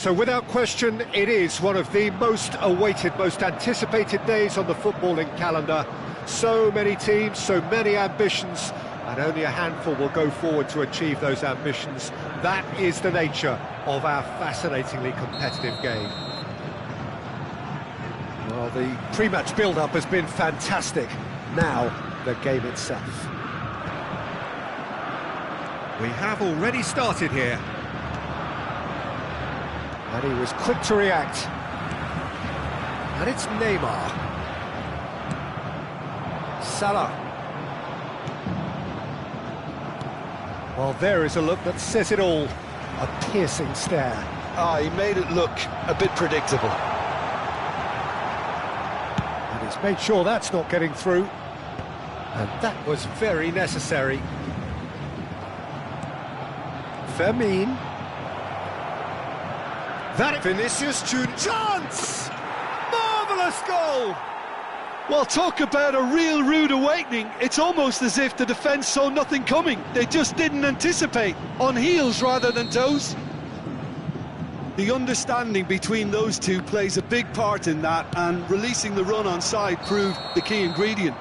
So without question, it is one of the most awaited, most anticipated days on the footballing calendar. So many teams, so many ambitions, and only a handful will go forward to achieve those ambitions. That is the nature of our fascinatingly competitive game. Well, the pre-match build-up has been fantastic. Now, the game itself. We have already started here. And he was quick to react. And it's Neymar. Salah. Well, there is a look that says it all. A piercing stare. Ah, he made it look a bit predictable. And he's made sure that's not getting through. And that was very necessary. Firmino. That Vinicius Junior. Chance! Marvellous goal! Well, talk about a real rude awakening. It's almost as if the defence saw nothing coming. They just didn't anticipate. On heels rather than toes. The understanding between those two plays a big part in that, and releasing the run on side proved the key ingredient.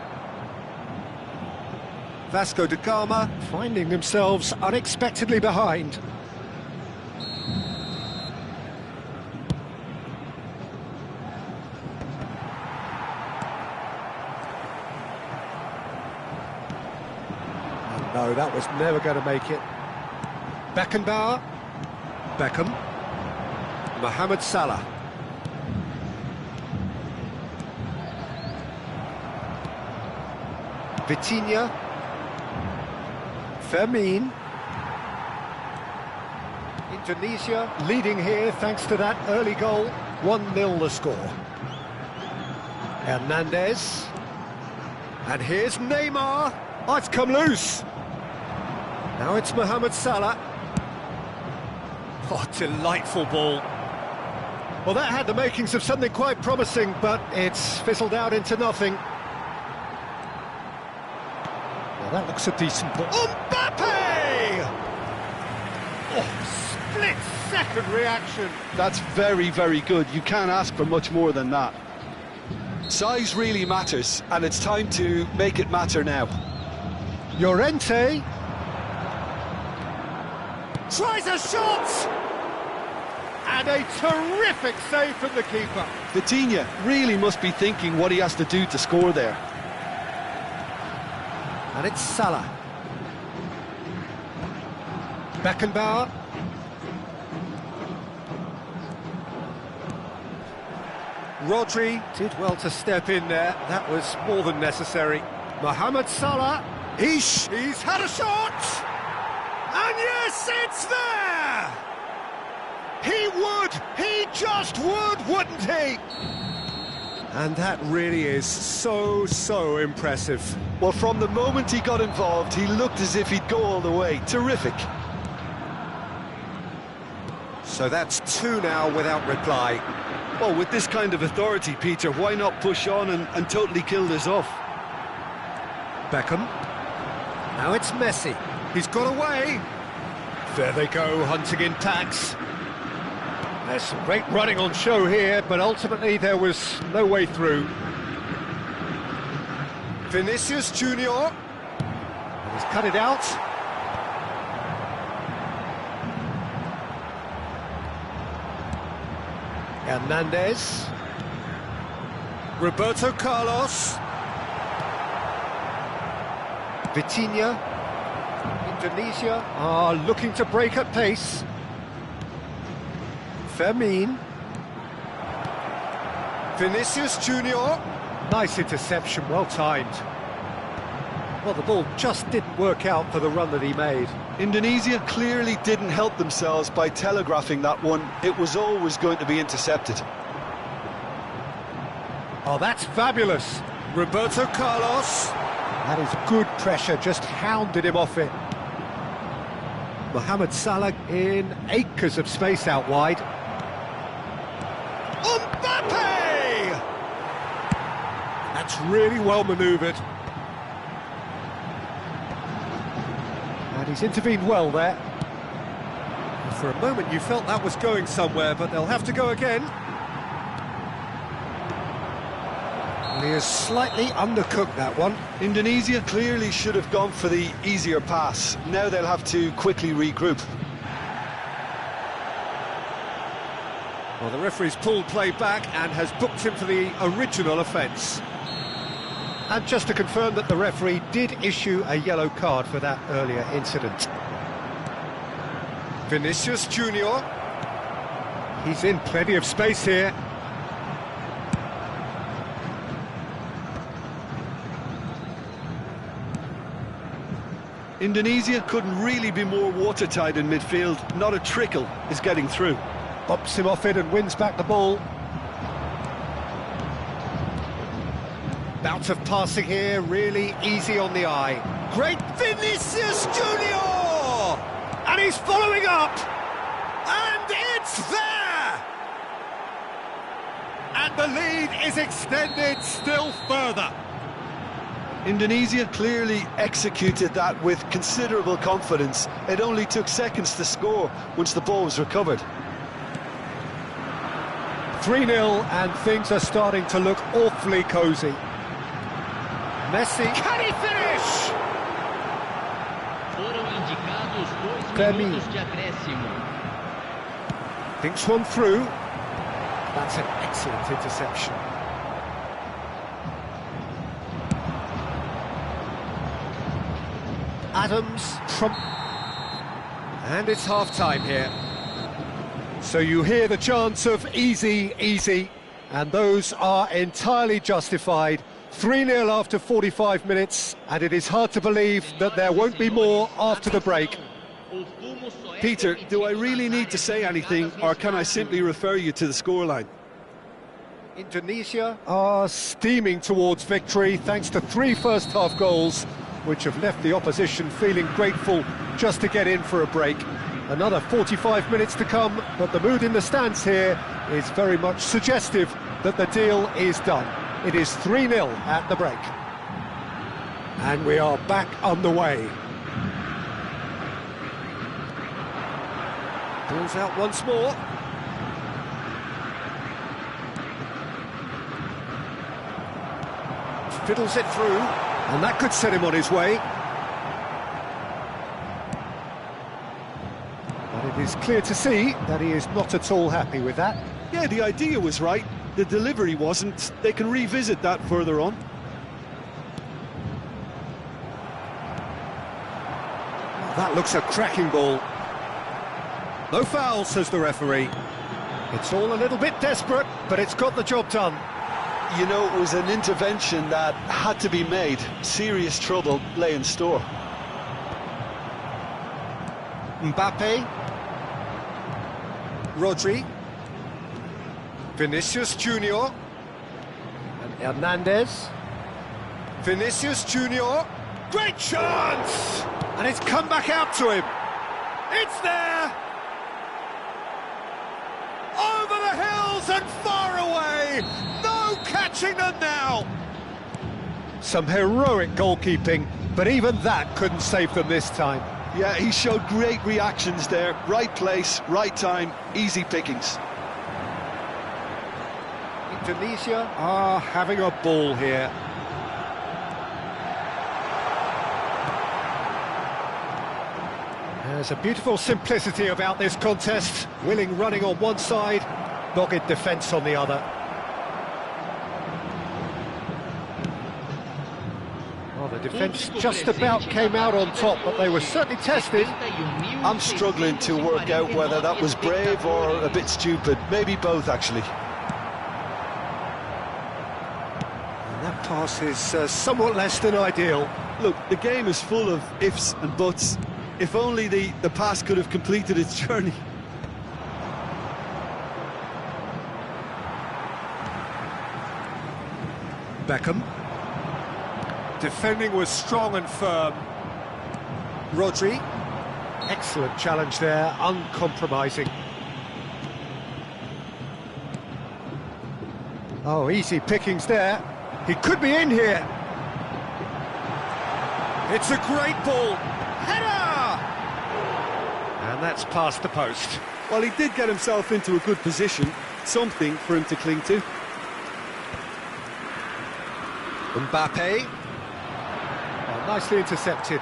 Vasco da Gama finding themselves unexpectedly behind. No, that was never going to make it. Beckenbauer. Beckham. Mohamed Salah. Vitinha. Firmino. Indonesia leading here thanks to that early goal. 1-0 the score. Hernandez. And here's Neymar. Oh, it's come loose. Now it's Mohamed Salah. Oh, delightful ball. Well, that had the makings of something quite promising, but it's fizzled out into nothing. Well, that looks a decent ball. Mbappe! Oh, split-second reaction. That's very, very good. You can't ask for much more than that. Size really matters, and it's time to make it matter now. Llorente tries a shot, and a terrific save from the keeper. Vitinha really must be thinking what he has to do to score there. And it's Salah. Beckenbauer. Rodri did well to step in there. That was more than necessary. Mohamed Salah. He's had a shot! And yes, it's there! He just would, wouldn't he? And that really is so impressive. Well, from the moment he got involved, he looked as if he'd go all the way. Terrific. So that's 2 now without reply. Well, with this kind of authority, Peter, why not push on and totally kill this off? Beckham. Now it's Messi. He's got away. There they go, hunting in packs. There's some great running on show here, but ultimately there was no way through. Vinicius Junior. He's cut it out. Hernandez. Roberto Carlos. Vitinha. Indonesia are looking to break at pace. Firmino. Vinicius Junior. Nice interception, well timed. Well, the ball just didn't work out for the run that he made. Indonesia clearly didn't help themselves by telegraphing that one. It was always going to be intercepted. Oh, that's fabulous. Roberto Carlos. That is good pressure, just hounded him off it. Mohamed Salah in acres of space out wide. Mbappe! That's really well manoeuvred. And he's intervened well there. For a moment you felt that was going somewhere, but they'll have to go again. He has slightly undercooked that one. Indonesia clearly should have gone for the easier pass. Now they'll have to quickly regroup. Well, the referee's pulled play back and has booked him for the original offence. And just to confirm that the referee did issue a yellow card for that earlier incident. Vinicius Junior. He's in plenty of space here. Indonesia couldn't really be more watertight in midfield. Not a trickle is getting through. Bumps him off it and wins back the ball. Bout of passing here, really easy on the eye. Great Vinicius Junior! And he's following up! And it's there! And the lead is extended still further. Indonesia clearly executed that with considerable confidence. It only took seconds to score once the ball was recovered. 3-0 and things are starting to look awfully cosy. Messi, can he finish? Foram indicados 2 minutos de acréscimo. Thinks one through. That's an excellent interception. Adams from... And it's half-time here. So you hear the chants of easy, easy, and those are entirely justified. 3-0 after 45 minutes, and it is hard to believe that there won't be more after the break. Peter, do I really need to say anything, or can I simply refer you to the scoreline? Indonesia are steaming towards victory thanks to 3 first-half goals, which have left the opposition feeling grateful just to get in for a break. Another 45 minutes to come, but the mood in the stands here is very much suggestive that the deal is done. It is 3-0 at the break. And we are back underway. Pulls out once more. Fiddles it through, and that could set him on his way. But it is clear to see that he is not at all happy with that. Yeah, the idea was right. The delivery wasn't. They can revisit that further on. That looks a cracking ball. No foul, says the referee. It's all a little bit desperate, but it's got the job done. You know, it was an intervention that had to be made. Serious trouble lay in store. Mbappe. Rodri. Vinicius Junior. And Hernandez. Vinicius Junior. Great chance! And it's come back out to him. It's there! Over the hills and far away! No catching them now! Some heroic goalkeeping, but even that couldn't save them this time. Yeah, he showed great reactions there. Right place, right time, easy pickings. Indonesia are having a ball here. There's a beautiful simplicity about this contest. Willing running on one side, dogged defence on the other. Well, the defence just about came out on top, but they were certainly tested. I'm struggling to work out whether that was brave or a bit stupid. Maybe both, actually. And that pass is somewhat less than ideal. Look, the game is full of ifs and buts. If only the pass could have completed its journey. Beckham. Defending was strong and firm. Rodri. Excellent challenge there, uncompromising. Oh, easy pickings there. He could be in here. It's a great ball. Header! And that's past the post. Well, he did get himself into a good position. Something for him to cling to. Mbappe. Oh, nicely intercepted.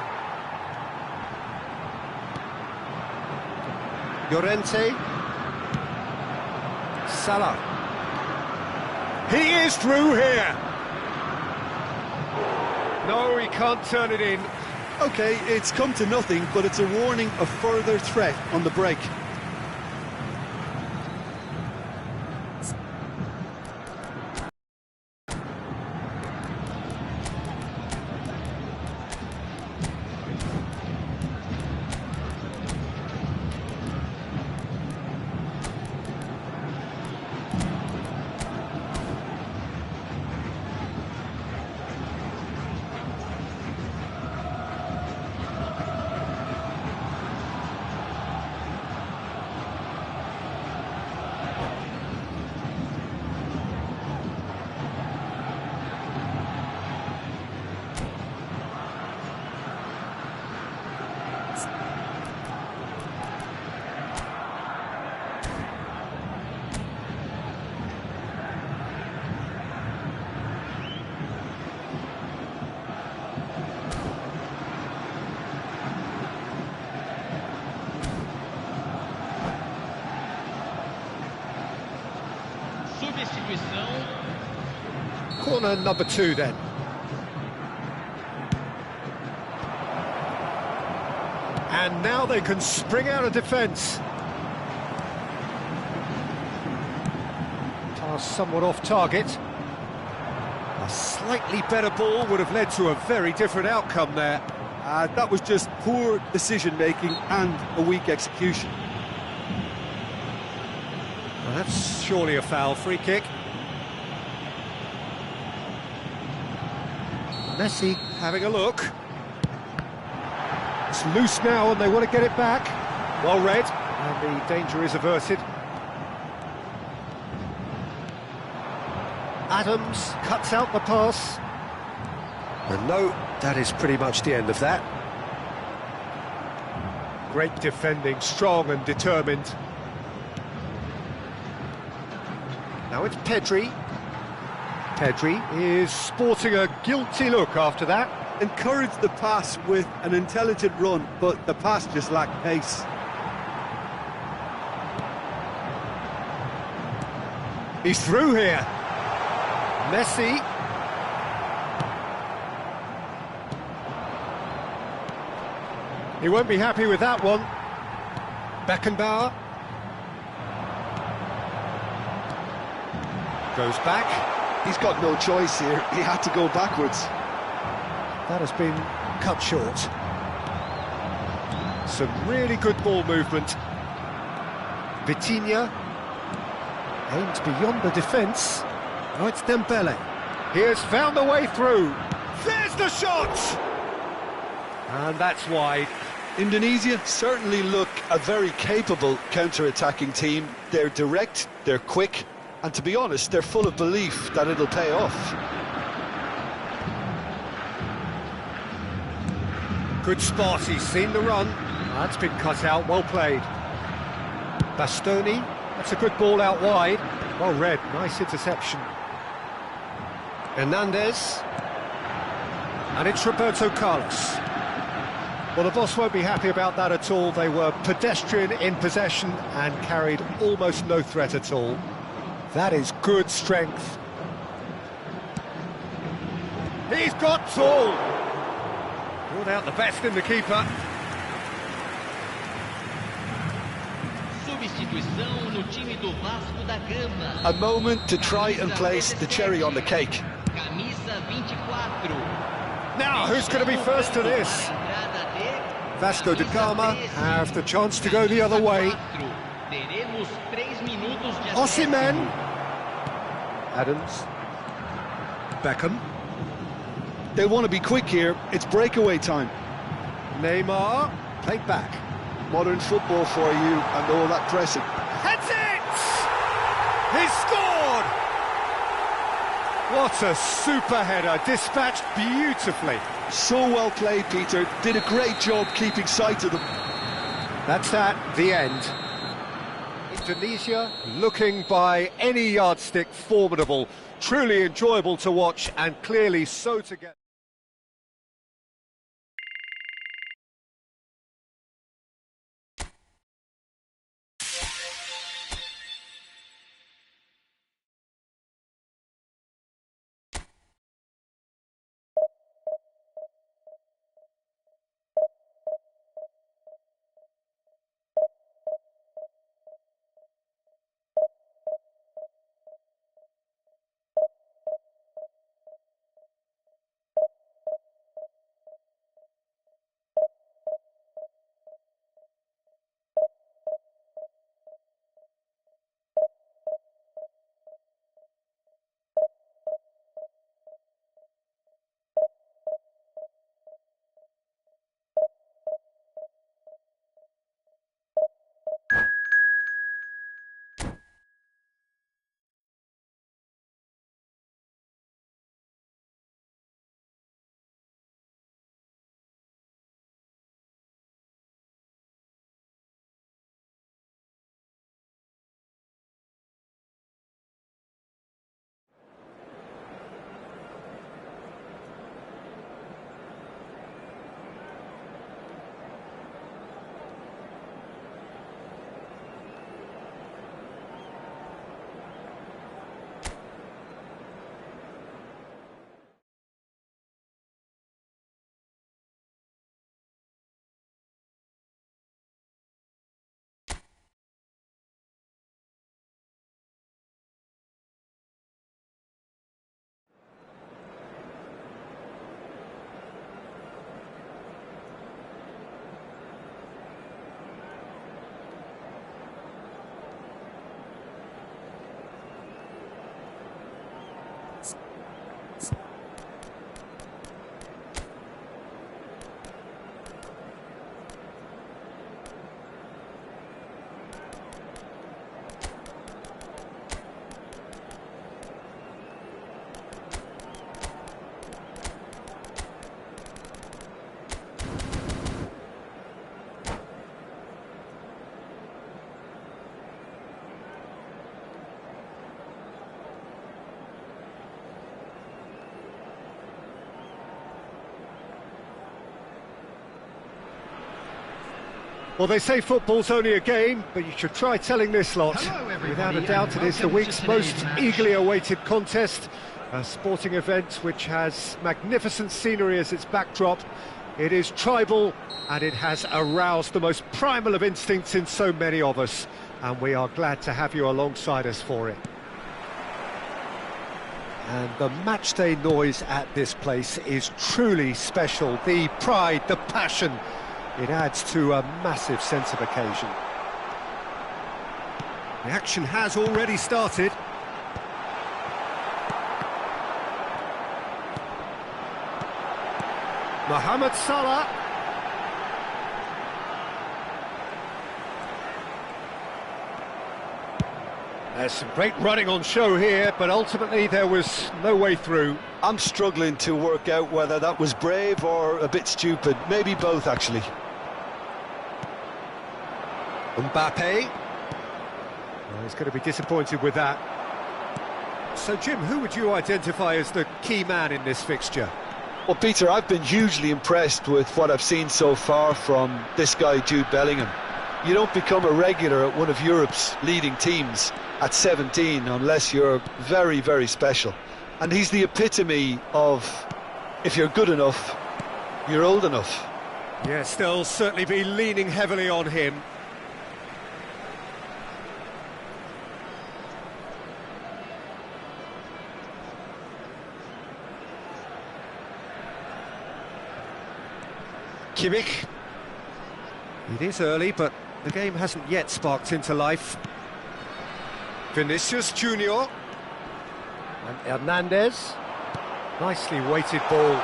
Llorente. Salah. He is through here. No, he can't turn it in. OK, it's come to nothing, but it's a warning of further threat on the break. substituição. Corner number 2 then. And now they can spring out of defence. Pass somewhat off target. A slightly better ball would have led to a very different outcome there. That was just poor decision-making and a weak execution. Well, that's surely a foul. Free kick. Messi having a look. It's loose now and they want to get it back. Well read, and the danger is averted. Adams cuts out the pass. And no, that is pretty much the end of that. Great defending, strong and determined. Now it's Pedri. Pedri is sporting a guilty look after that. Encouraged the pass with an intelligent run, but the pass just lacked pace. He's through here. Messi. He won't be happy with that one. Beckenbauer. Goes back. He's got no choice here. He had to go backwards. That has been cut short. Some really good ball movement. Vitinha aims beyond the defence. Now it's Dembele. He has found the way through. There's the shot! And that's wide. Indonesia certainly look a very capable counter-attacking team. They're direct, they're quick, and to be honest, they're full of belief that it'll pay off. Good spot, he's seen the run. That's been cut out, well played. Bastoni, that's a good ball out wide. Well read, nice interception. Hernandez. And it's Roberto Carlos. Well, the boss won't be happy about that at all. They were pedestrian in possession and carried almost no threat at all. That is good strength. He's got tall. Brought out the best in the keeper. Substituição no time do Vasco da Gama. A moment to try and place the cherry on the cake. Camisa 24. Now, who's going to be first to this? Vasco da Gama have the chance to go the other way. Osimhen. Adams. Beckham. They want to be quick here. It's breakaway time. Neymar. Played back. Modern football for you and all that pressing. Heads it! He's scored! What a super header, dispatched beautifully. So well played, Peter. Did a great job keeping sight of them. That's that, the end. Indonesia, looking by any yardstick formidable, truly enjoyable to watch and clearly so to get. Well, they say football's only a game, but you should try telling this lot. Hello, everybody, Without a doubt, it is the welcome week's to most today's match. eagerly awaited contest. A sporting event which has magnificent scenery as its backdrop. It is tribal, and it has aroused the most primal of instincts in so many of us. And we are glad to have you alongside us for it. And the matchday noise at this place is truly special. The pride, the passion, it adds to a massive sense of occasion. The action has already started. Mohamed Salah. There's some great running on show here, but ultimately there was no way through. I'm struggling to work out whether that was brave or a bit stupid. Maybe both, actually. Mbappe. Well, he's going to be disappointed with that. So, Jim, who would you identify as the key man in this fixture? Well, Peter, I've been hugely impressed with what I've seen so far from this guy, Jude Bellingham. You don't become a regular at one of Europe's leading teams at 17 unless you're very, very special. And he's the epitome of, if you're good enough, you're old enough. Yes, they'll certainly be leaning heavily on him. Kimmich. It is early, but the game hasn't yet sparked into life. Vinicius Junior. And Hernandez. Nicely weighted ball.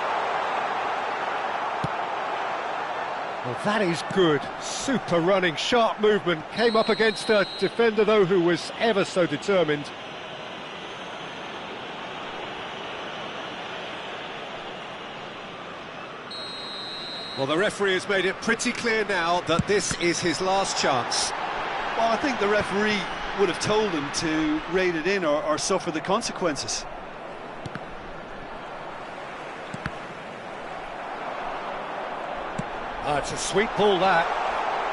Well, that is good. Super running, sharp movement. Came up against a defender, though, who was ever so determined. Well, the referee has made it pretty clear now that this is his last chance. Well, I think the referee would have told him to rein it in or suffer the consequences. It's a sweet ball, that.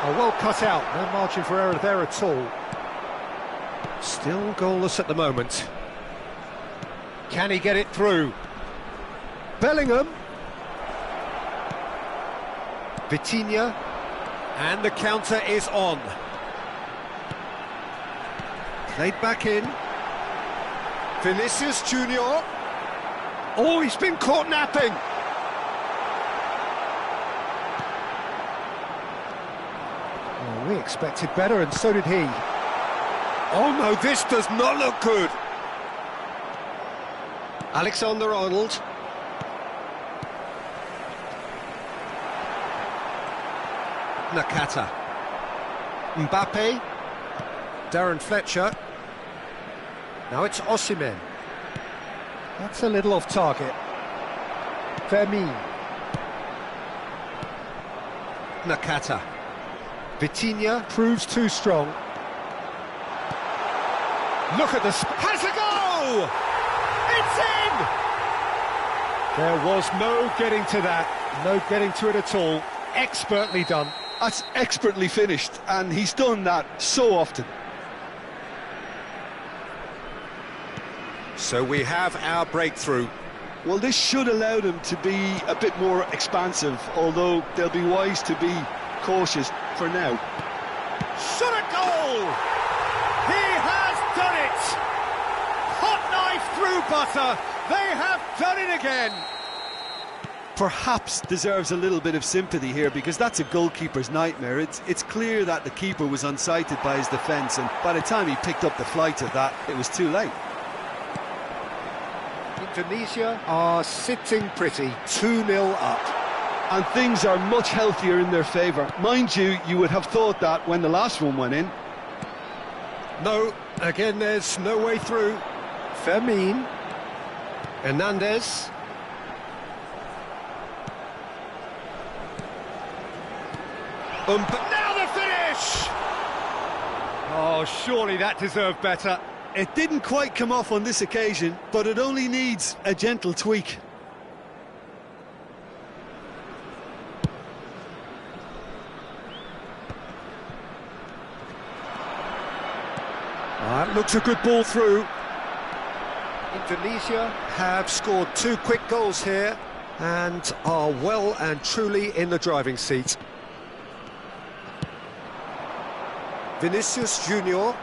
Oh, well cut out. No margin for error there at all. Still goalless at the moment. Can he get it through? Bellingham. Vitinha, and the counter is on. Played back in. Vinicius Junior. Oh, he's been caught napping. Oh, we expected better, and so did he. Oh no, this does not look good. Alexander-Arnold. Nakata. Mbappe. Darren Fletcher. Now it's Osimhen. That's a little off target. Fermin. Nakata. Vitinha proves too strong. Look at this. Has a go! It's in! There was no getting to that. No getting to it at all. Expertly done. That's expertly finished, and he's done that so often. So we have our breakthrough. Well, this should allow them to be a bit more expansive, although they'll be wise to be cautious for now. Shot a goal! He has done it! Hot knife through butter. They have done it again. Perhaps deserves a little bit of sympathy here, because that's a goalkeeper's nightmare. It's clear that the keeper was unsighted by his defence, and by the time he picked up the flight of that, it was too late. Indonesia are sitting pretty, 2-0 up. And things are much healthier in their favour. Mind you, you would have thought that when the last one went in. No, again there's no way through. Fermin. Hernandez. But now the finish! Oh, surely that deserved better. It didn't quite come off on this occasion, but it only needs a gentle tweak. Looks a good ball through. Indonesia have scored 2 quick goals here and are well and truly in the driving seat. Vinicius Junior.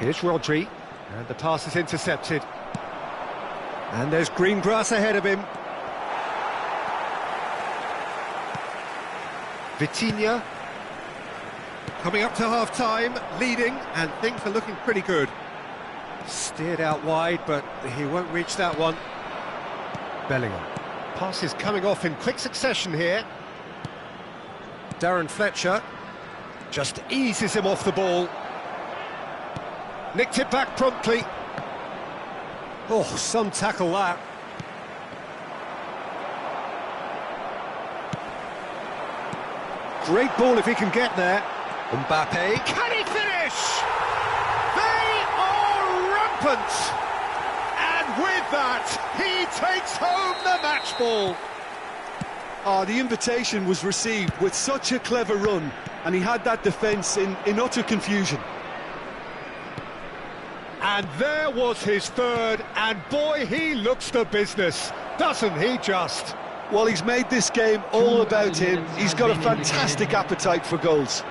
Here's Rodri, and the pass is intercepted. And there's green grass ahead of him. Vitinha. Coming up to half-time, leading, and things are looking pretty good. Steered out wide, but he won't reach that one. Bellingham. Pass is coming off in quick succession here. Darren Fletcher just eases him off the ball. Nicked it back promptly. Oh, some tackle that. Great ball if he can get there. Mbappe. Can he finish? They are rampant. And with that, he takes home the match ball. The invitation was received with such a clever run, and he had that defence in utter confusion. And there was his third, and boy, he looks the business, doesn't he just? Well, he's made this game all about him. He's got a fantastic appetite for goals.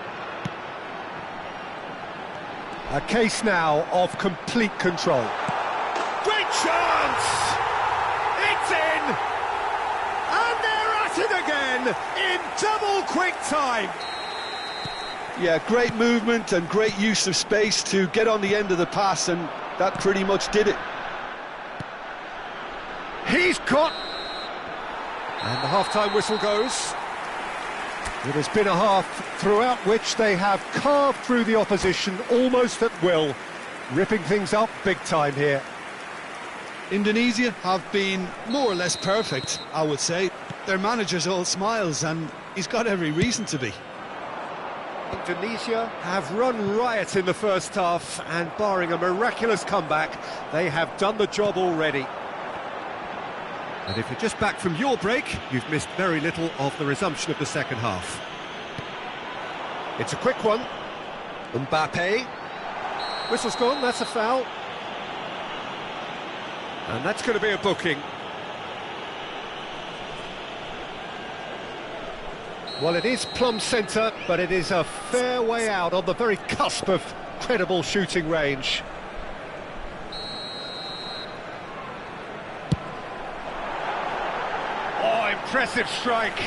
A case now of complete control. Great chance! It's in! And they're at it again in double quick time. Yeah, great movement and great use of space to get on the end of the pass, and that pretty much did it. He's got... And the half-time whistle goes. It has been a half throughout which they have carved through the opposition almost at will, ripping things up big time here. Indonesia have been more or less perfect, I would say. Their manager's all smiles, and he's got every reason to be. Indonesia have run riot in the first half, and barring a miraculous comeback, they have done the job already. And if you're just back from your break, you've missed very little of the resumption of the second half. It's a quick one. Mbappe. Whistle's gone, that's a foul. And that's going to be a booking. Well, it is plumb centre, but it is a fair way out on the very cusp of credible shooting range. Oh, impressive strike.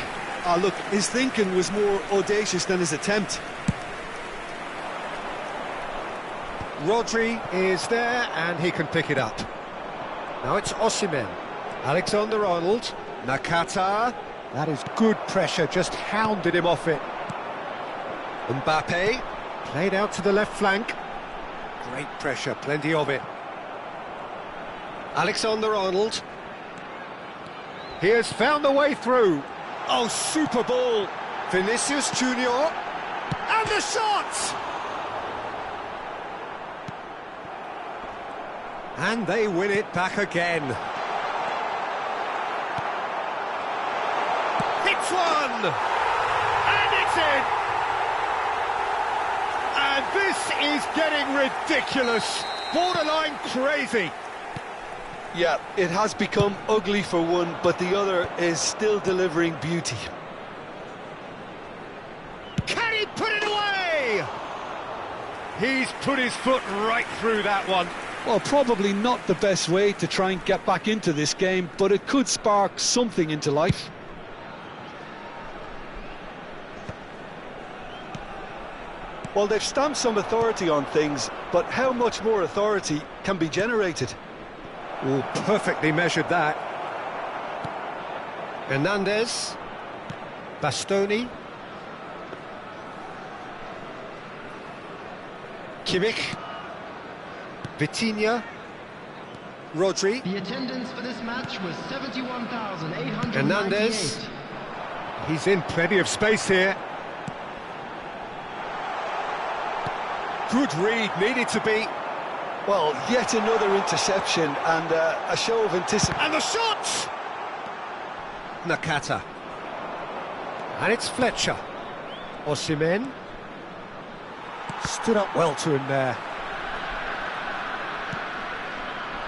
Look, his thinking was more audacious than his attempt. Rodri is there, and he can pick it up. Now it's Osimhen. Alexander-Arnold. Nakata. That is good pressure, just hounded him off it. Mbappe, played out to the left flank. Great pressure, plenty of it. Alexander-Arnold. He has found the way through. Oh, super ball. Vinicius Junior. And the shot! And they win it back again. Hits one! And it's in! And this is getting ridiculous. Borderline crazy. Yeah, it has become ugly for one, but the other is still delivering beauty. Can he put it away? He's put his foot right through that one. Well, probably not the best way to try and get back into this game, but it could spark something into life. Well, they've stamped some authority on things, but how much more authority can be generated? Oh, perfectly measured that. Hernandez. Bastoni. Kimmich. Vitinha. Rodri. The attendance for this match was 71,898. Hernandez. He's in plenty of space here. Good read, needed to be. Well, yet another interception and a show of anticipation. And the shot! Nakata. And it's Fletcher. Osimhen. Stood up well to him there.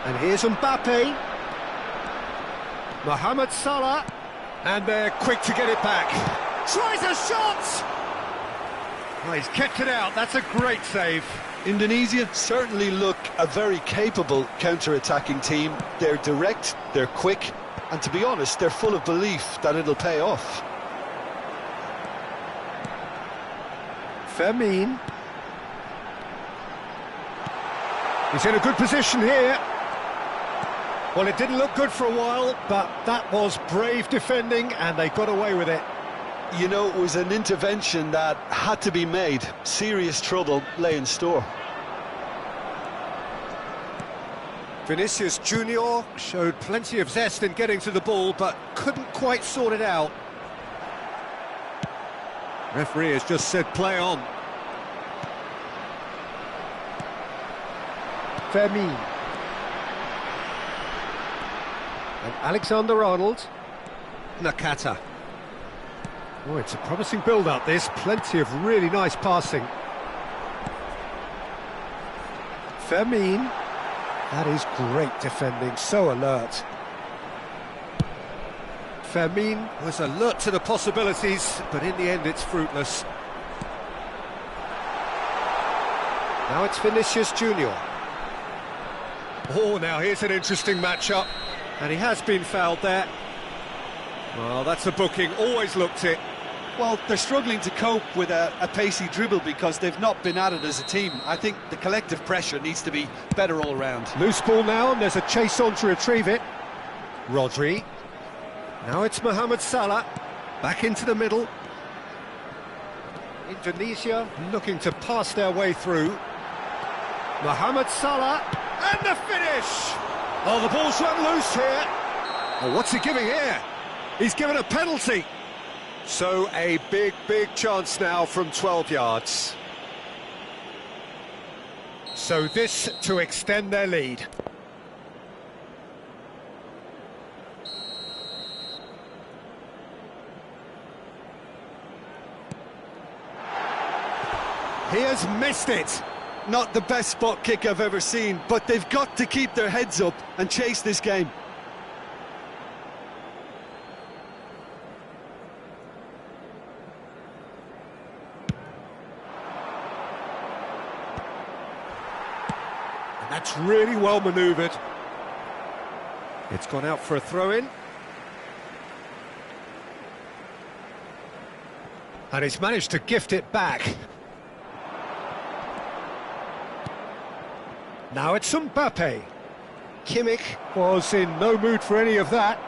And here's Mbappe. Mohamed Salah. And they're quick to get it back. Tries a shot! Oh, he's kept it out. That's a great save. Indonesia certainly look a very capable counter-attacking team. They're direct, they're quick, and to be honest, they're full of belief that it'll pay off. Fermin. He's in a good position here. Well, it didn't look good for a while, but that was brave defending, and they got away with it. You know, it was an intervention that had to be made. Serious trouble lay in store. Vinicius Junior showed plenty of zest in getting to the ball, but couldn't quite sort it out. Referee has just said play on. Fermin. And Alexander-Arnold. Nakata. Oh, it's a promising build-up, this. Plenty of really nice passing. Fermin. That is great defending, so alert. Fermin was alert to the possibilities, but in the end it's fruitless. Now it's Vinicius Junior. Oh, now here's an interesting matchup. And he has been fouled there. Well, that's a booking, always looked it. Well, they're struggling to cope with a pacey dribble because they've not been at it as a team. I think the collective pressure needs to be better all around. Loose ball now, and there's a chase on to retrieve it. Rodri. Now it's Mohamed Salah. Back into the middle. Indonesia looking to pass their way through. Mohamed Salah. And the finish! Oh, the ball's run loose here. Oh, what's he giving here? He's given a penalty. So a big chance now from 12 yards. So this to extend their lead. He has missed it. Not the best spot kick I've ever seen, but they've got to keep their heads up and chase this game. And that's really well manoeuvred. It's gone out for a throw-in. And he's managed to gift it back. Now it's Mbappe. Kimmich was in no mood for any of that.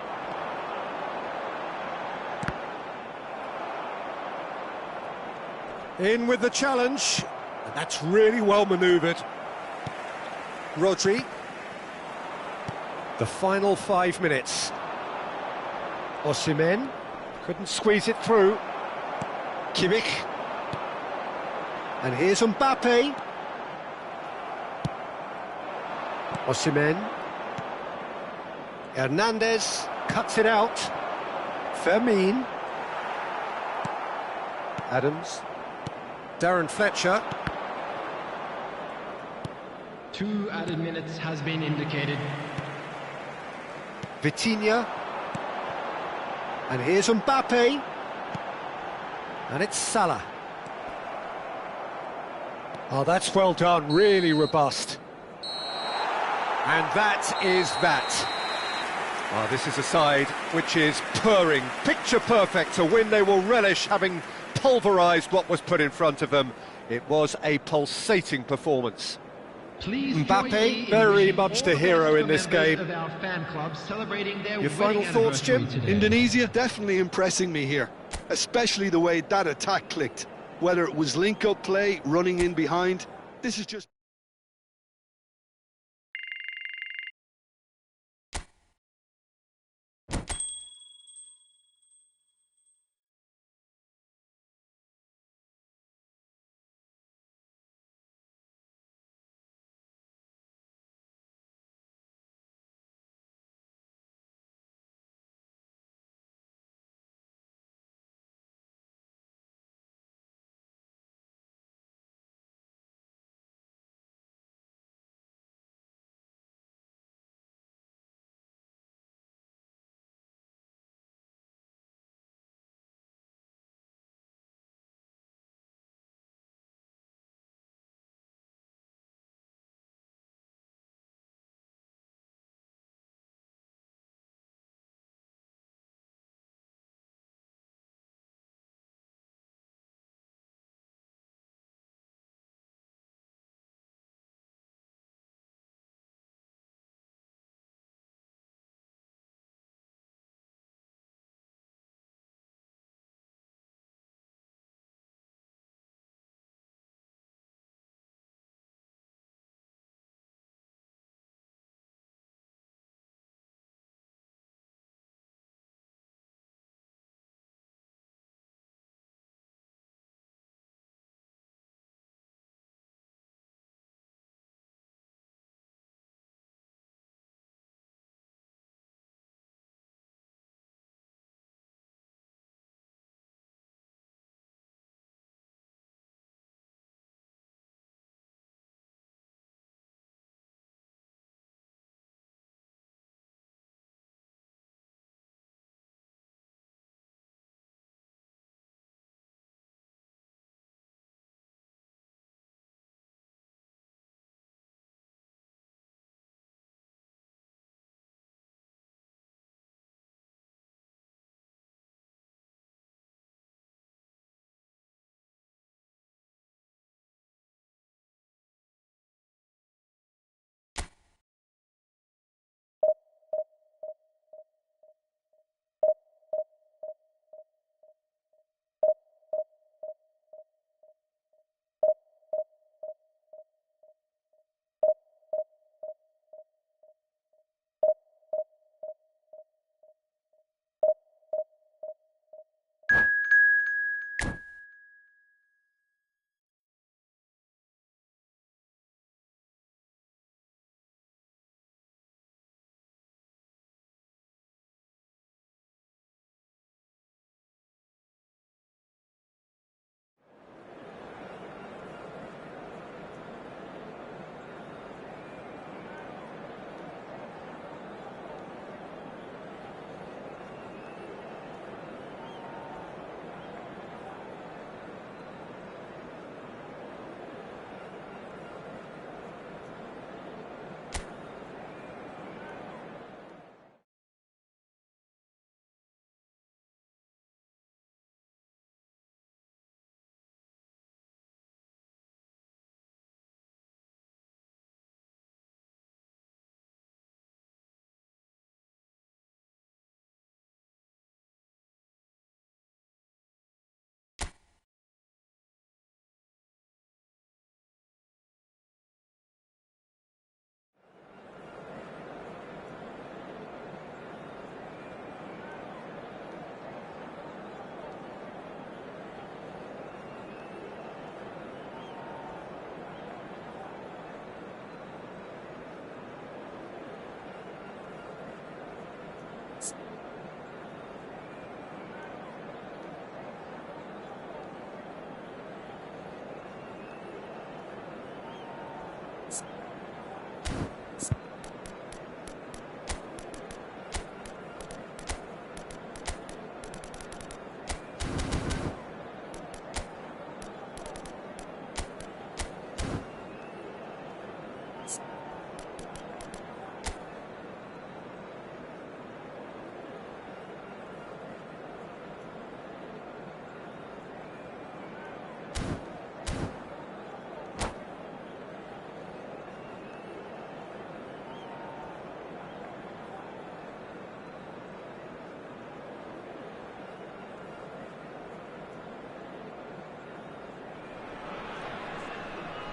In with the challenge, and that's really well manoeuvred. Rodri. The final 5 minutes. Osimhen couldn't squeeze it through. Kimmich. And here's Mbappe. Osimhen. Hernandez cuts it out. Fermin. Adams. Darren Fletcher. 2 added minutes has been indicated. Vitinha. And here's Mbappe. And it's Salah. Oh, that's well done, really robust. And that is that. Oh, this is a side which is purring, picture perfect, a win they will relish, having pulverised what was put in front of them. It was a pulsating performance. Please Mbappe, very much the hero in this game. Your final thoughts, Jim? Indonesia definitely impressing me here, especially the way that attack clicked. Whether it was link-up play, running in behind, this is just...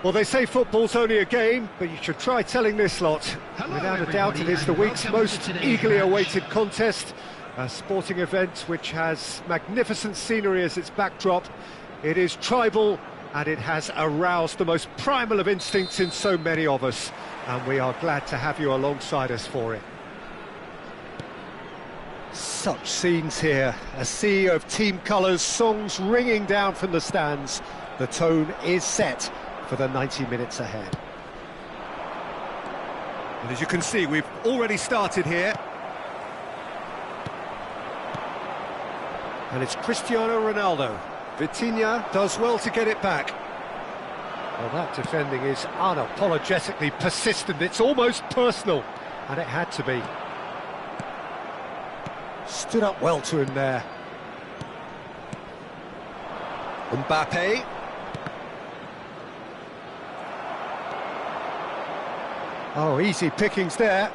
Well, they say football's only a game, but you should try telling this lot. Hello, Without a doubt, it is the and week's welcome most to today's eagerly match. awaited contest. A sporting event which has magnificent scenery as its backdrop. It is tribal, and it has aroused the most primal of instincts in so many of us. And we are glad to have you alongside us for it. Such scenes here. A sea of team colours, songs ringing down from the stands. The tone is set for the 90 minutes ahead. And as you can see, we've already started here. And it's Cristiano Ronaldo. Vitinha does well to get it back. Well, that defending is unapologetically persistent. It's almost personal, and it had to be. Stood up well to him there. Mbappe. Oh, easy pickings there.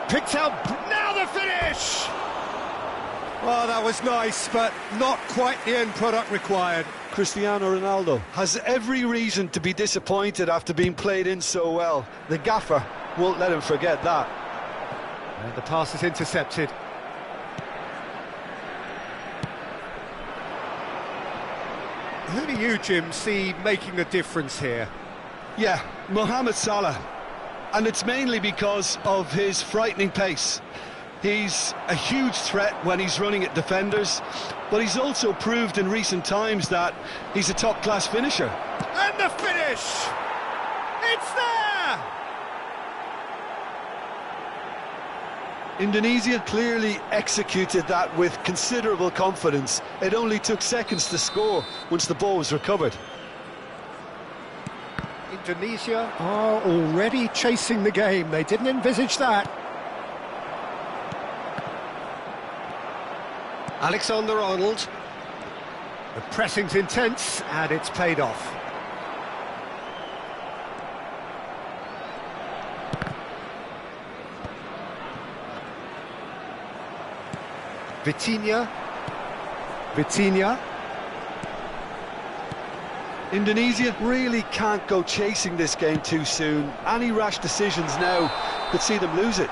Picked out, now the finish! Oh, that was nice, but not quite the end product required. Cristiano Ronaldo has every reason to be disappointed after being played in so well. The gaffer won't let him forget that. And the pass is intercepted. Who do you, Jim, see making the difference here? Yeah, Mohamed Salah. And it's mainly because of his frightening pace. He's a huge threat when he's running at defenders, but he's also proved in recent times that he's a top-class finisher. And the finish! It's there! Indonesia clearly executed that with considerable confidence. It only took seconds to score once the ball was recovered. Indonesia are already chasing the game. They didn't envisage that. Alexander-Arnold. The pressing's intense, and it's paid off. Vitinha. Indonesia really can't go chasing this game too soon. Any rash decisions now could see them lose it.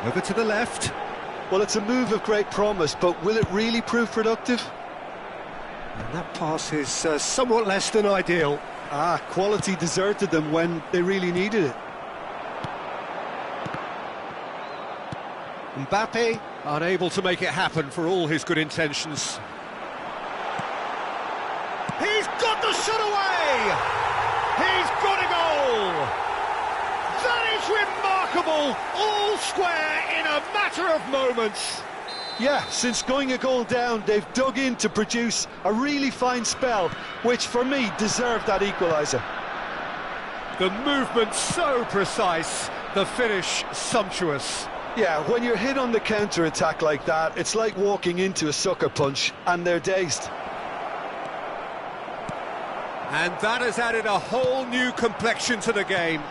Over to the left. Well, it's a move of great promise, but will it really prove productive? And that pass is somewhat less than ideal. Quality deserted them when they really needed it. Mbappe, unable to make it happen for all his good intentions. He's got the shot away! He's got a goal! That is remarkable! All square in a matter of moments. Yeah, since going a goal down, they've dug in to produce a really fine spell, which for me deserved that equaliser. The movement so precise, the finish sumptuous. Yeah, when you're hit on the counter-attack like that, it's like walking into a sucker punch, and they're dazed. And that has added a whole new complexion to the game.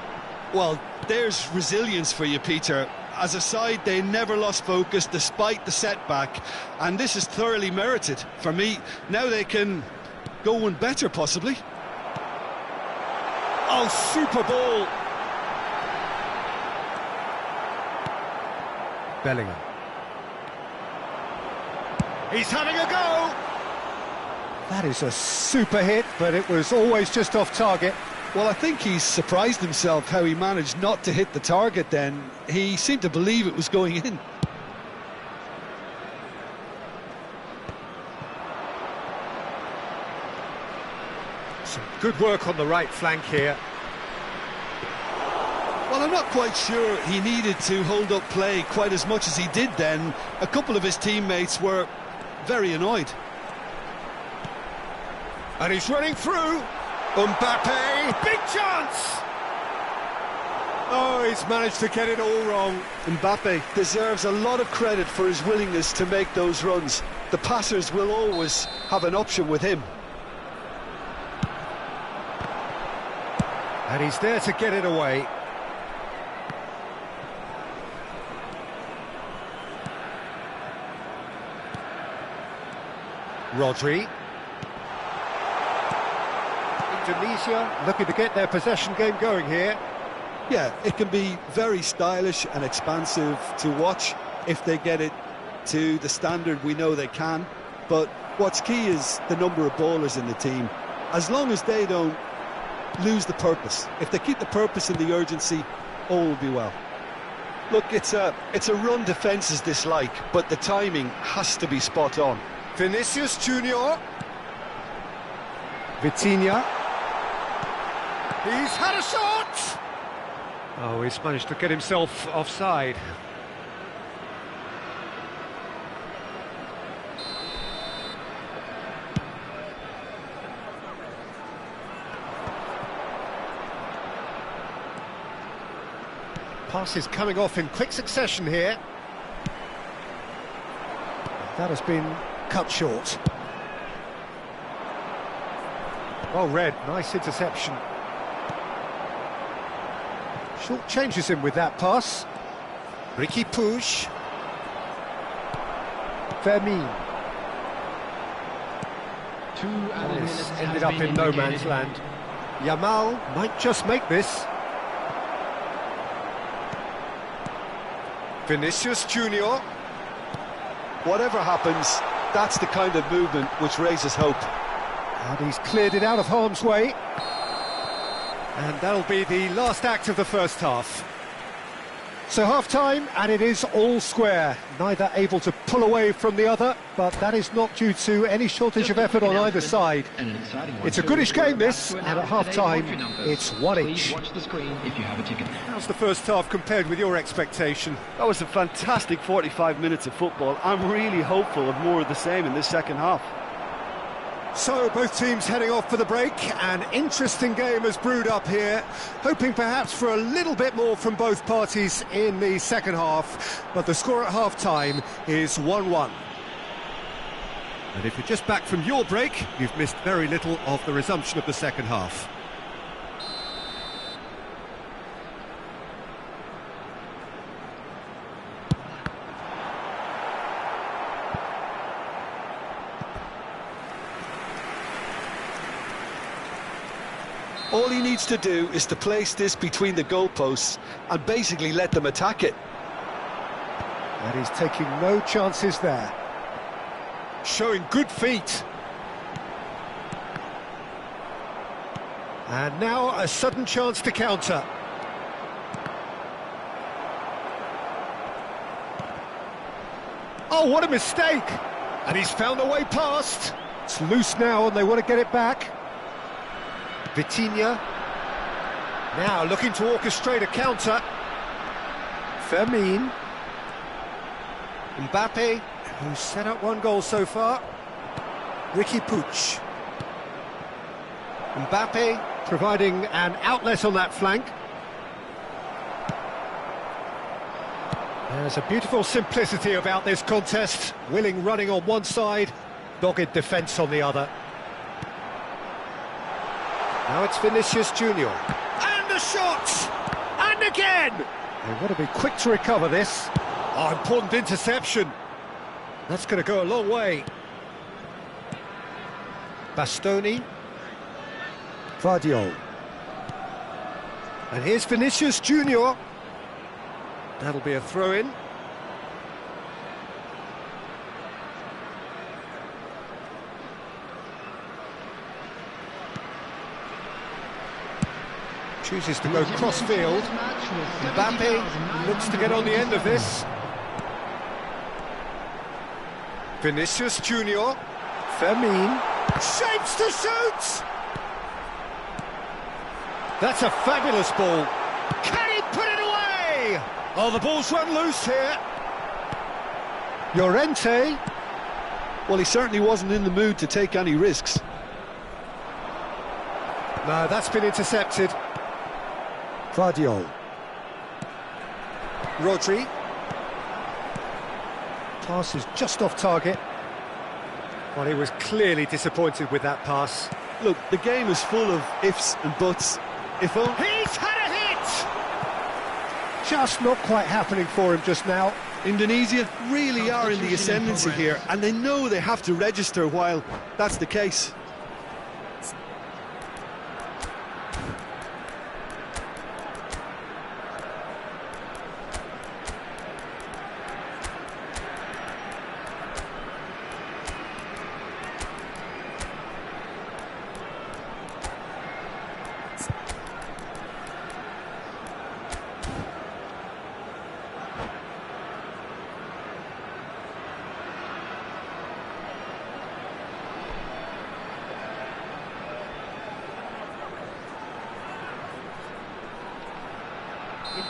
Well, there's resilience for you, Peter. As a side, they never lost focus despite the setback, and this is thoroughly merited. For me, now they can go one better, possibly. Oh, super ball! Bellingham. He's having a go! That is a super hit, but it was always just off target. Well, I think he's surprised himself how he managed not to hit the target then. He seemed to believe it was going in. Some good work on the right flank here. Well, I'm not quite sure he needed to hold up play quite as much as he did then. A couple of his teammates were very annoyed. And he's running through. Mbappe, big chance! Oh, he's managed to get it all wrong. Mbappe deserves a lot of credit for his willingness to make those runs. The passers will always have an option with him. And he's there to get it away. Rodri. Indonesia looking to get their possession game going here. Yeah, it can be very stylish and expansive to watch if they get it to the standard we know they can. But what's key is the number of ballers in the team. As long as they don't lose the purpose, if they keep the purpose and the urgency, all will be well. Look, it's a run defence's dislike, but the timing has to be spot on. Vinicius Junior. Vitinha. He's had a shot! Oh, he's managed to get himself offside. Passes coming off in quick succession here. That has been cut short. Well read, nice interception. Short changes him with that pass. Ricky Puig. Fermin. This ended up in no man's land. Yamal might just make this. Vinicius Junior. Whatever happens, that's the kind of movement which raises hope. And he's cleared it out of harm's way. And that'll be the last act of the first half. So half-time, and it is all square. Neither able to pull away from the other, but that is not due to any shortage of effort on either side. It's a goodish game, this, and at half-time, it's one each. How's the first half compared with your expectation? That was a fantastic 45 minutes of football. I'm really hopeful of more of the same in this second half. So, both teams heading off for the break. An interesting game has brewed up here, hoping perhaps for a little bit more from both parties in the second half, but the score at half-time is 1-1. And if you're just back from your break, you've missed very little of the resumption of the second half. All he needs to do is to place this between the goalposts and basically let them attack it. And he's taking no chances there. Showing good feet. And now a sudden chance to counter. Oh, what a mistake! And he's found a way past. It's loose now and they want to get it back. Vitinha. Now looking to orchestrate a counter. Fermin. Mbappe, who's set up one goal so far. Ricky Puig. Mbappe providing an outlet on that flank. There's a beautiful simplicity about this contest. Willing running on one side, dogged defence on the other. Now it's Vinicius Junior. And the shot! And again! They want to be quick to recover this. Oh, important interception. That's going to go a long way. Bastoni. Vardiol. And here's Vinicius Junior. That'll be a throw-in. Chooses to go cross-field. Mbappe looks to get on the end of this. Vinicius Junior. Fermin. Shapes to shoot! That's a fabulous ball. Can he put it away? Oh, the ball's run loose here. Llorente. Well, he certainly wasn't in the mood to take any risks. No, that's been intercepted. Vardiol. Rodri. Pass is just off target. Well, he was clearly disappointed with that pass. Look, the game is full of ifs and buts. If only... He's had a hit! Just not quite happening for him just now. Indonesia really are in the ascendancy here, and they know they have to register while that's the case.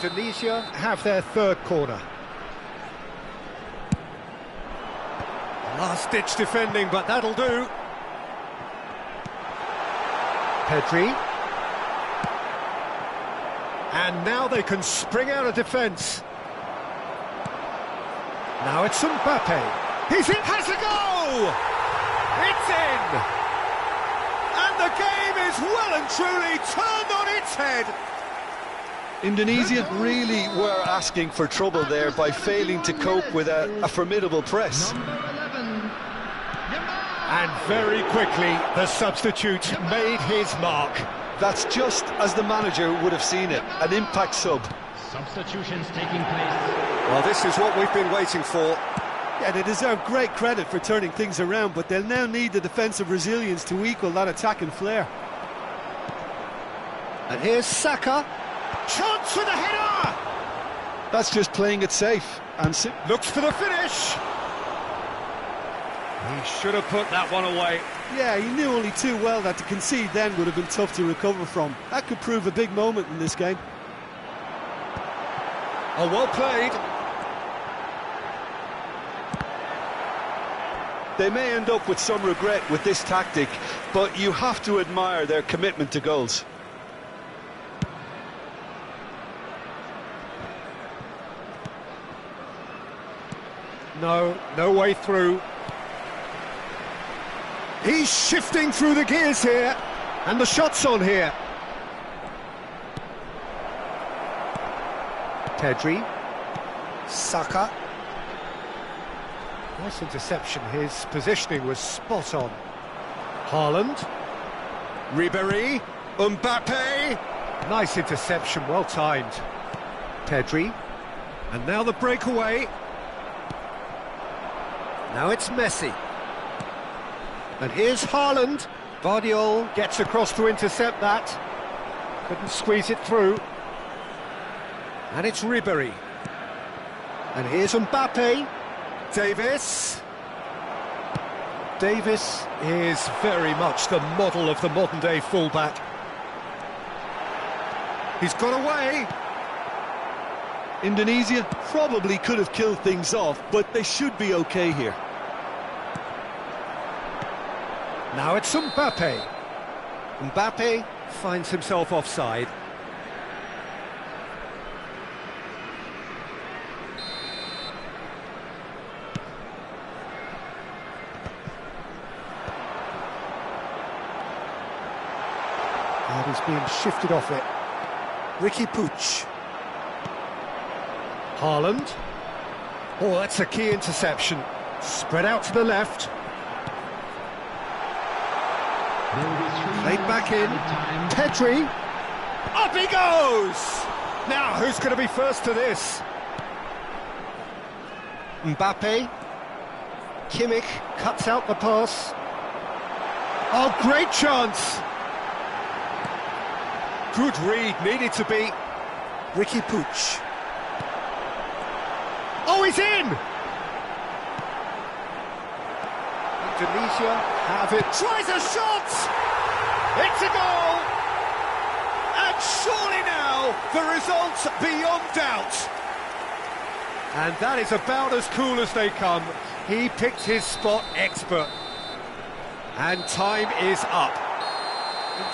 Indonesia have their third corner. Last-ditch defending, but that'll do. Pedri. And now they can spring out of defence. Now it's Mbappe. He's in, has a goal! It's in! And the game is well and truly turned on its head. Indonesia really were asking for trouble there by failing to cope with a formidable press. And very quickly, the substitute made his mark. That's just as the manager would have seen it, an impact sub. Substitutions taking place. Well, this is what we've been waiting for. Yeah, they deserve great credit for turning things around, but they'll now need the defensive resilience to equal that attacking flair. And here's Saka. Chance for the header! That's just playing it safe. And looks for the finish. He should have put that one away. Yeah, he knew only too well that to concede then would have been tough to recover from. That could prove a big moment in this game. Oh, well played. They may end up with some regret with this tactic, but you have to admire their commitment to goals. No way through. He's shifting through the gears here, and the shot's on here. Pedri. Saka. Nice interception, his positioning was spot on. Haaland. Ribéry. Mbappe. Nice interception, well timed. Pedri. And now the breakaway. Now it's Messi. And here's Haaland. Vardiol gets across to intercept that. Couldn't squeeze it through. And it's Ribéry. And here's Mbappe. Davis. Davis is very much the model of the modern-day fullback. He's got away. Indonesia probably could have killed things off, but they should be okay here. Now it's Mbappe. Mbappe finds himself offside. And he's being shifted off it. Ricky Puig. Haaland. Oh, that's a key interception. Spread out to the left. Played back in. Pedri. Up he goes! Now, who's going to be first to this? Mbappe. Kimmich cuts out the pass. Oh, great chance! Good read, needed to be. Ricky Puig. Oh, he's in! Indonesia have it. Tries a shot! It's a goal! And surely now, the result's beyond doubt. And that is about as cool as they come. He picked his spot expert. And time is up.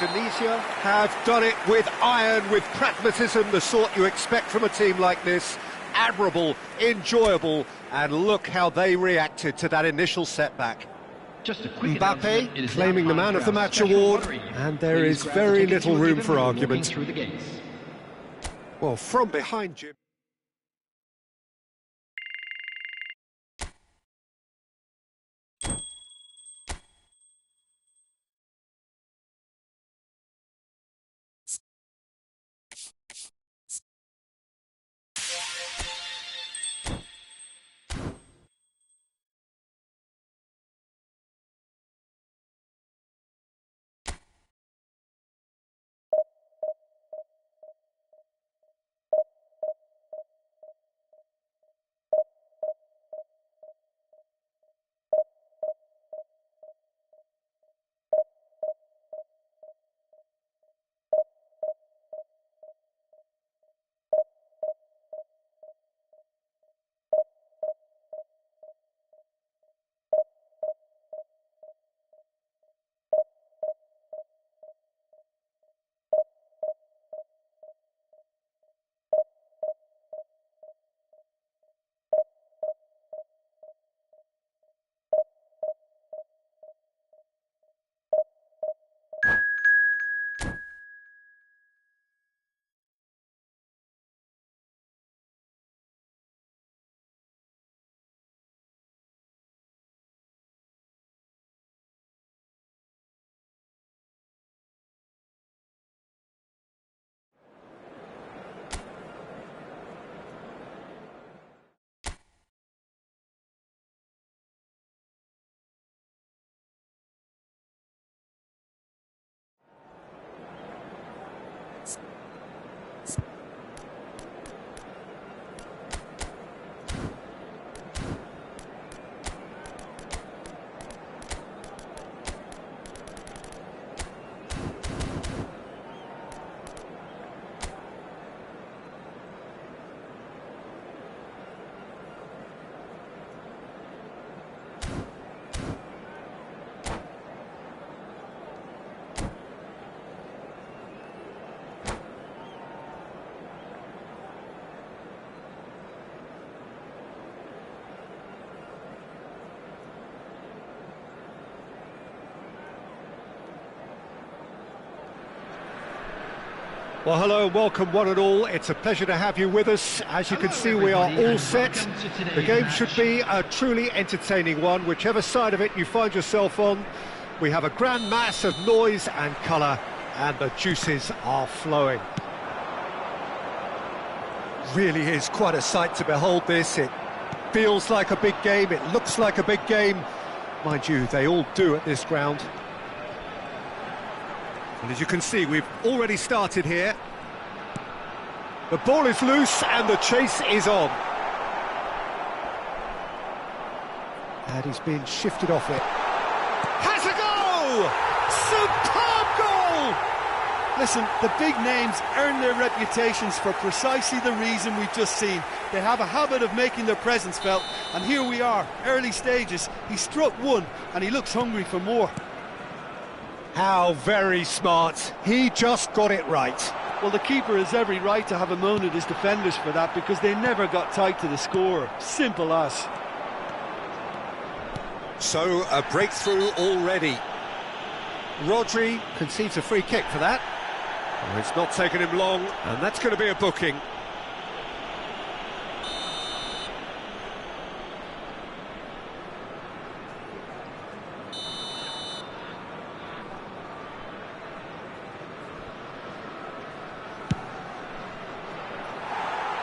Indonesia have done it with iron, with pragmatism, the sort you expect from a team like this. Admirable, enjoyable, and look how they reacted to that initial setback. Just a quick announcement, it Mbappe is claiming now the time man of for the our match special award, lottery. and there Ladies, is grab the very tickets little you were room given for when walking argument. through the gates. Well, from behind Jim. Well, hello, welcome one and all. It's a pleasure to have you with us. As you can see, we are all set. The game should be a truly entertaining one, whichever side of it you find yourself on. We have a grand mass of noise and colour, and the juices are flowing. Really is quite a sight to behold this. It feels like a big game, it looks like a big game. Mind you, they all do at this ground. And as you can see, we've already started here. The ball is loose and the chase is on. And he's been shifted off it. Has a goal! Superb goal! Listen, the big names earn their reputations for precisely the reason we've just seen. They have a habit of making their presence felt, and here we are, early stages. He struck one, and he looks hungry for more. How very smart. He just got it right. Well, the keeper has every right to have a moan at his defenders for that, because they never got tight to the score. Simple as. So, a breakthrough already. Rodri concedes a free kick for that. Oh, it's not taken him long, and that's going to be a booking.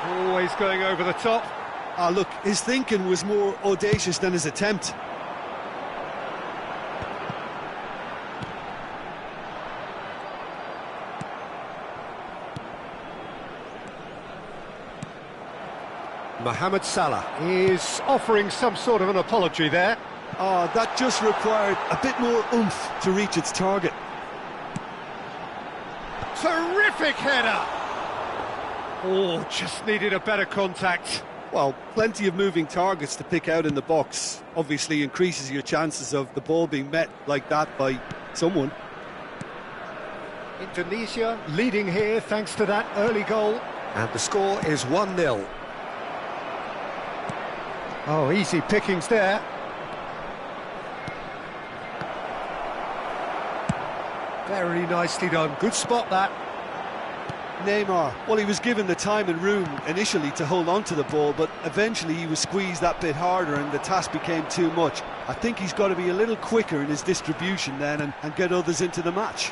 Always going over the top. Ah, look, his thinking was more audacious than his attempt. Mohamed Salah is offering some sort of an apology there. Ah, that just required a bit more oomph to reach its target. Terrific header! Oh, just needed a better contact. Well, plenty of moving targets to pick out in the box. Obviously increases your chances of the ball being met like that by someone. Indonesia leading here thanks to that early goal. And the score is 1-0. Oh, easy pickings there. Very nicely done. Good spot, that. Neymar, well, he was given the time and room initially to hold on to the ball, but eventually he was squeezed that bit harder and the task became too much. I think he's got to be a little quicker in his distribution then and get others into the match.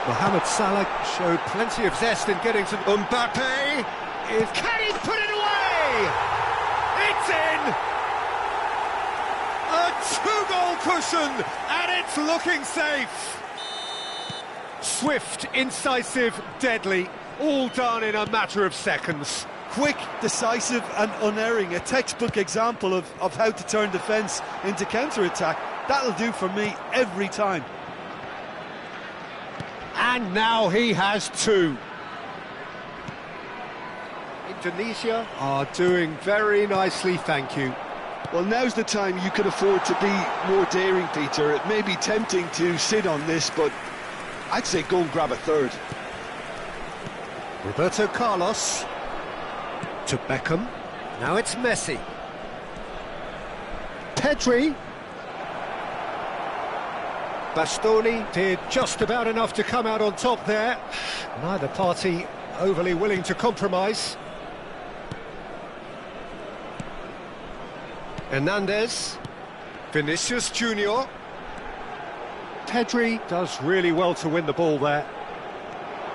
Mohamed Salah showed plenty of zest in getting to Mbappe. Can he put it away? It's in! A two-goal cushion, and it's looking safe. Swift, incisive, deadly, all done in a matter of seconds. Quick, decisive and unerring, a textbook example of how to turn defence into counter-attack. That'll do for me every time. And now he has two. Indonesia are doing very nicely, thank you. Well, now's the time you can afford to be more daring, Peter. It may be tempting to sit on this, but I'd say go and grab a third. Roberto Carlos to Beckham. Now it's Messi. Pedri. Bastoni did just about enough to come out on top there. Neither party overly willing to compromise. Hernandez. Vinicius Junior. Pedri does really well to win the ball there.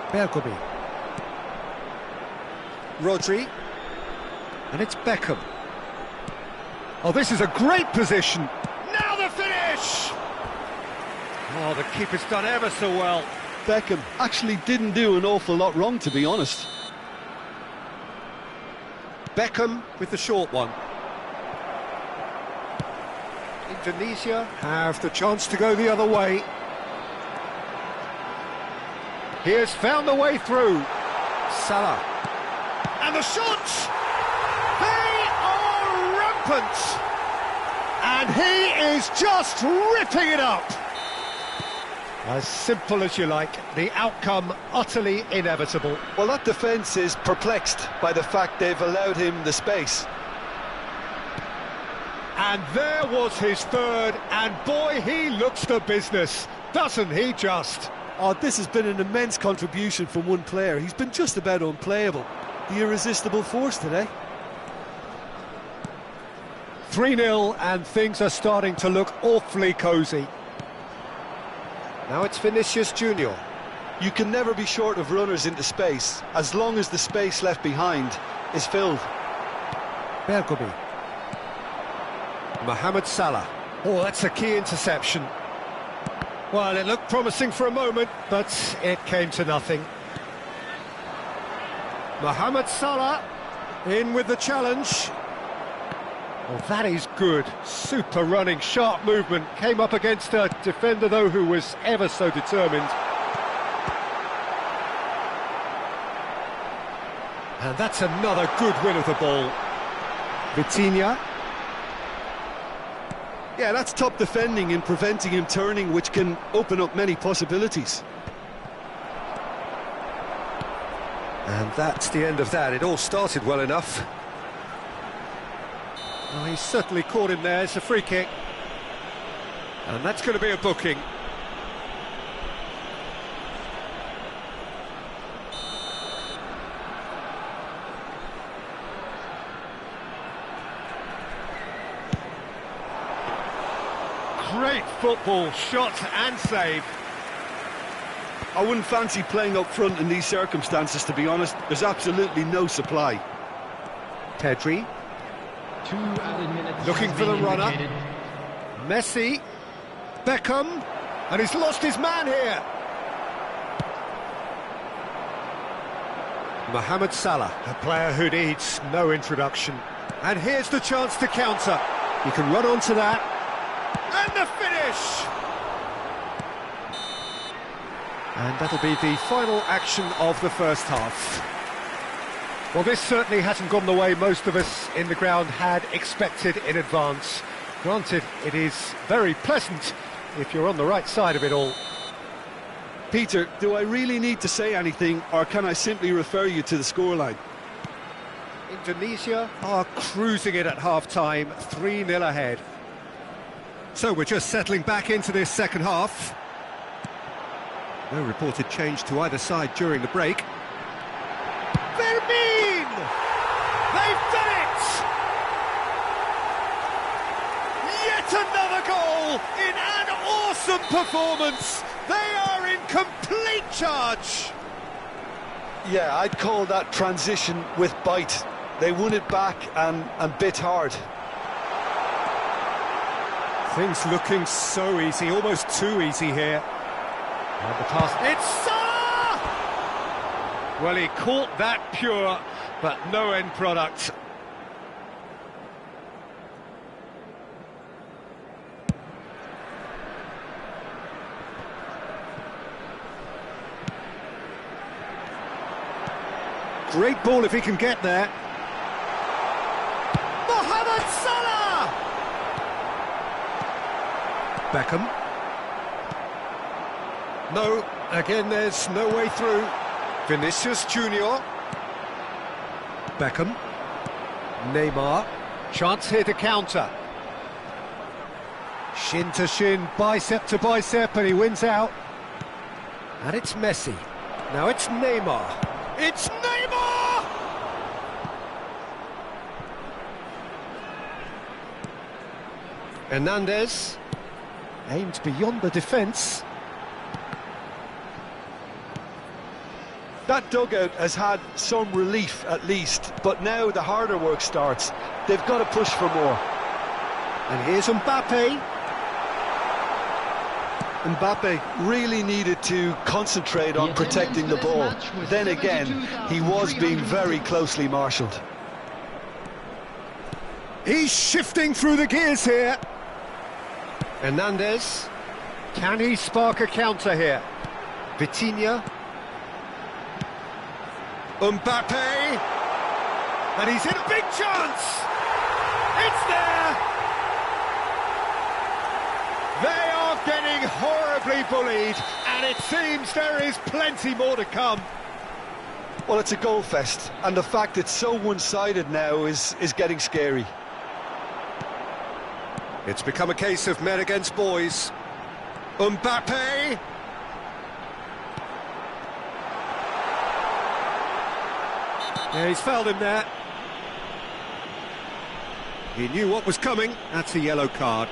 Bergomi. Rodri. And it's Beckham. Oh, this is a great position. Now the finish! Oh, the keeper's done ever so well. Beckham actually didn't do an awful lot wrong, to be honest. Beckham with the short one. Indonesia have the chance to go the other way. He has found the way through. Salah. And the shots! They are rampant! And he is just ripping it up! As simple as you like, the outcome utterly inevitable. Well, that defence is perplexed by the fact they've allowed him the space. And there was his third, and boy, he looks the business, doesn't he just? Oh, this has been an immense contribution from one player. He's been just about unplayable. The irresistible force today. 3-0, and things are starting to look awfully cosy. Now it's Vinicius Junior. You can never be short of runners into space, as long as the space left behind is filled. Bergomi. Mohamed Salah. Oh, that's a key interception. Well, it looked promising for a moment, but it came to nothing. Mohamed Salah in with the challenge. Well, that is good. Super running, sharp movement. Came up against a defender, though, who was ever so determined. And that's another good win of the ball. Vitinha. Yeah, that's top defending and preventing him turning, which can open up many possibilities. And that's the end of that. It all started well enough. Oh, he's certainly caught him there. It's a free kick. And that's going to be a booking. Great football, shot and save. I wouldn't fancy playing up front in these circumstances, to be honest. There's absolutely no supply. Pedri. 2 added minutes. Looking for the runner. Indicated. Messi. Beckham. And he's lost his man here. Mohamed Salah, a player who needs no introduction. And here's the chance to counter. He can run onto that. And the finish! And that'll be the final action of the first half. Well, this certainly hasn't gone the way most of us in the ground had expected in advance. Granted, it is very pleasant if you're on the right side of it all. Peter, do I really need to say anything, or can I simply refer you to the scoreline? Indonesia are cruising it at half-time, 3-0 ahead. So we're just settling back into this second half. No reported change to either side during the break. Fermin! They've done it! Yet another goal in an awesome performance. They are in complete charge. Yeah, I'd call that transition with bite. They won it back and bit hard. Things looking so easy, almost too easy here. And the pass, it's Salah! Well, he caught that pure, but no end product. Great ball if he can get there. Mohamed Salah! Beckham. No, again there's no way through. Vinicius Junior. Beckham. Neymar. Chance here to counter. Shin to shin, bicep to bicep, and he wins out. And it's Messi. Now it's Neymar. It's Neymar! Hernandez. Aimed beyond the defence. That dugout has had some relief at least, but now the harder work starts. They've got to push for more. And here's Mbappe. Mbappe really needed to concentrate on protecting the ball. Then again, he was being very closely marshalled. He's shifting through the gears here. Hernandez. Can he spark a counter here? Vitinha. Mbappe. And he's in a big chance. It's there. They are getting horribly bullied, and it seems there is plenty more to come. Well, it's a goal fest, and the fact it's so one-sided now is getting scary. It's become a case of men against boys. Mbappe. Yeah, he's fouled him there. He knew what was coming. That's a yellow card.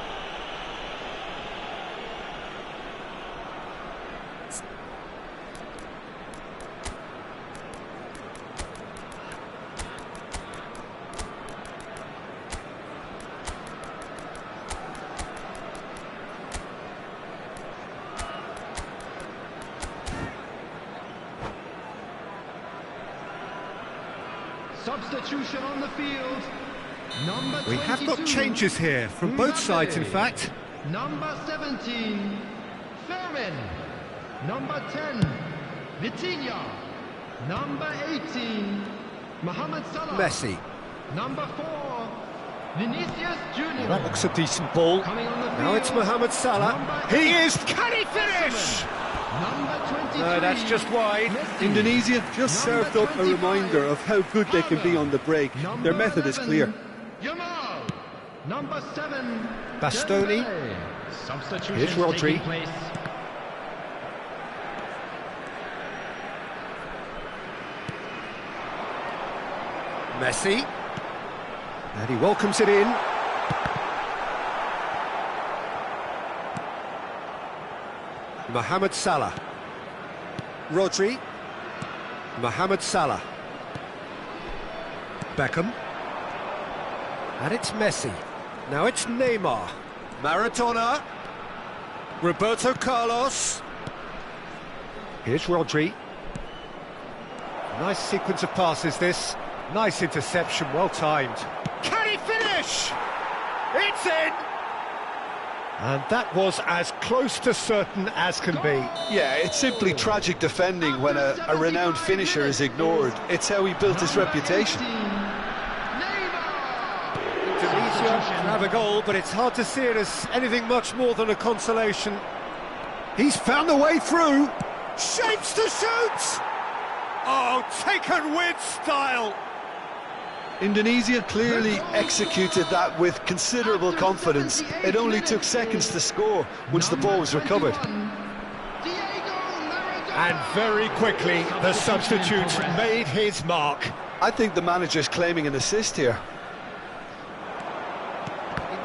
Substitution on the field. Number 22. We have got changes here from both sides, in fact. Number 17, Fermin. Number 10, Vitinha. Number 18, Mohamed Salah. Messi. Number 4, Vinicius Junior. That looks a decent ball. Now it's Mohamed Salah. He is. Can he finish? Number 23. No, that's just wide. Messi. Indonesia just served up a reminder of how good they can be on the break. Their method is clear. Yamal. Number 7, Bastoni. Substitution Here's Rodri. Messi. And he welcomes it in. Mohamed Salah. Rodri. Mohamed Salah. Beckham. And it's Messi. Now it's Neymar. Maradona. Roberto Carlos. Here's Rodri. Nice sequence of passes this. Nice interception, well timed. Can he finish? It's in! And that was as close to certain as can be. Yeah, it's simply tragic defending when a renowned finisher is ignored. It's how he built his reputation. Indonesia can have a goal, but it's hard to see it as anything much more than a consolation. He's found the way through. Shapes to shoot! Oh, taken with style. Indonesia clearly executed that with considerable confidence. It only took seconds to score once the ball was recovered. And very quickly, the substitute made his mark. I think the manager's claiming an assist here.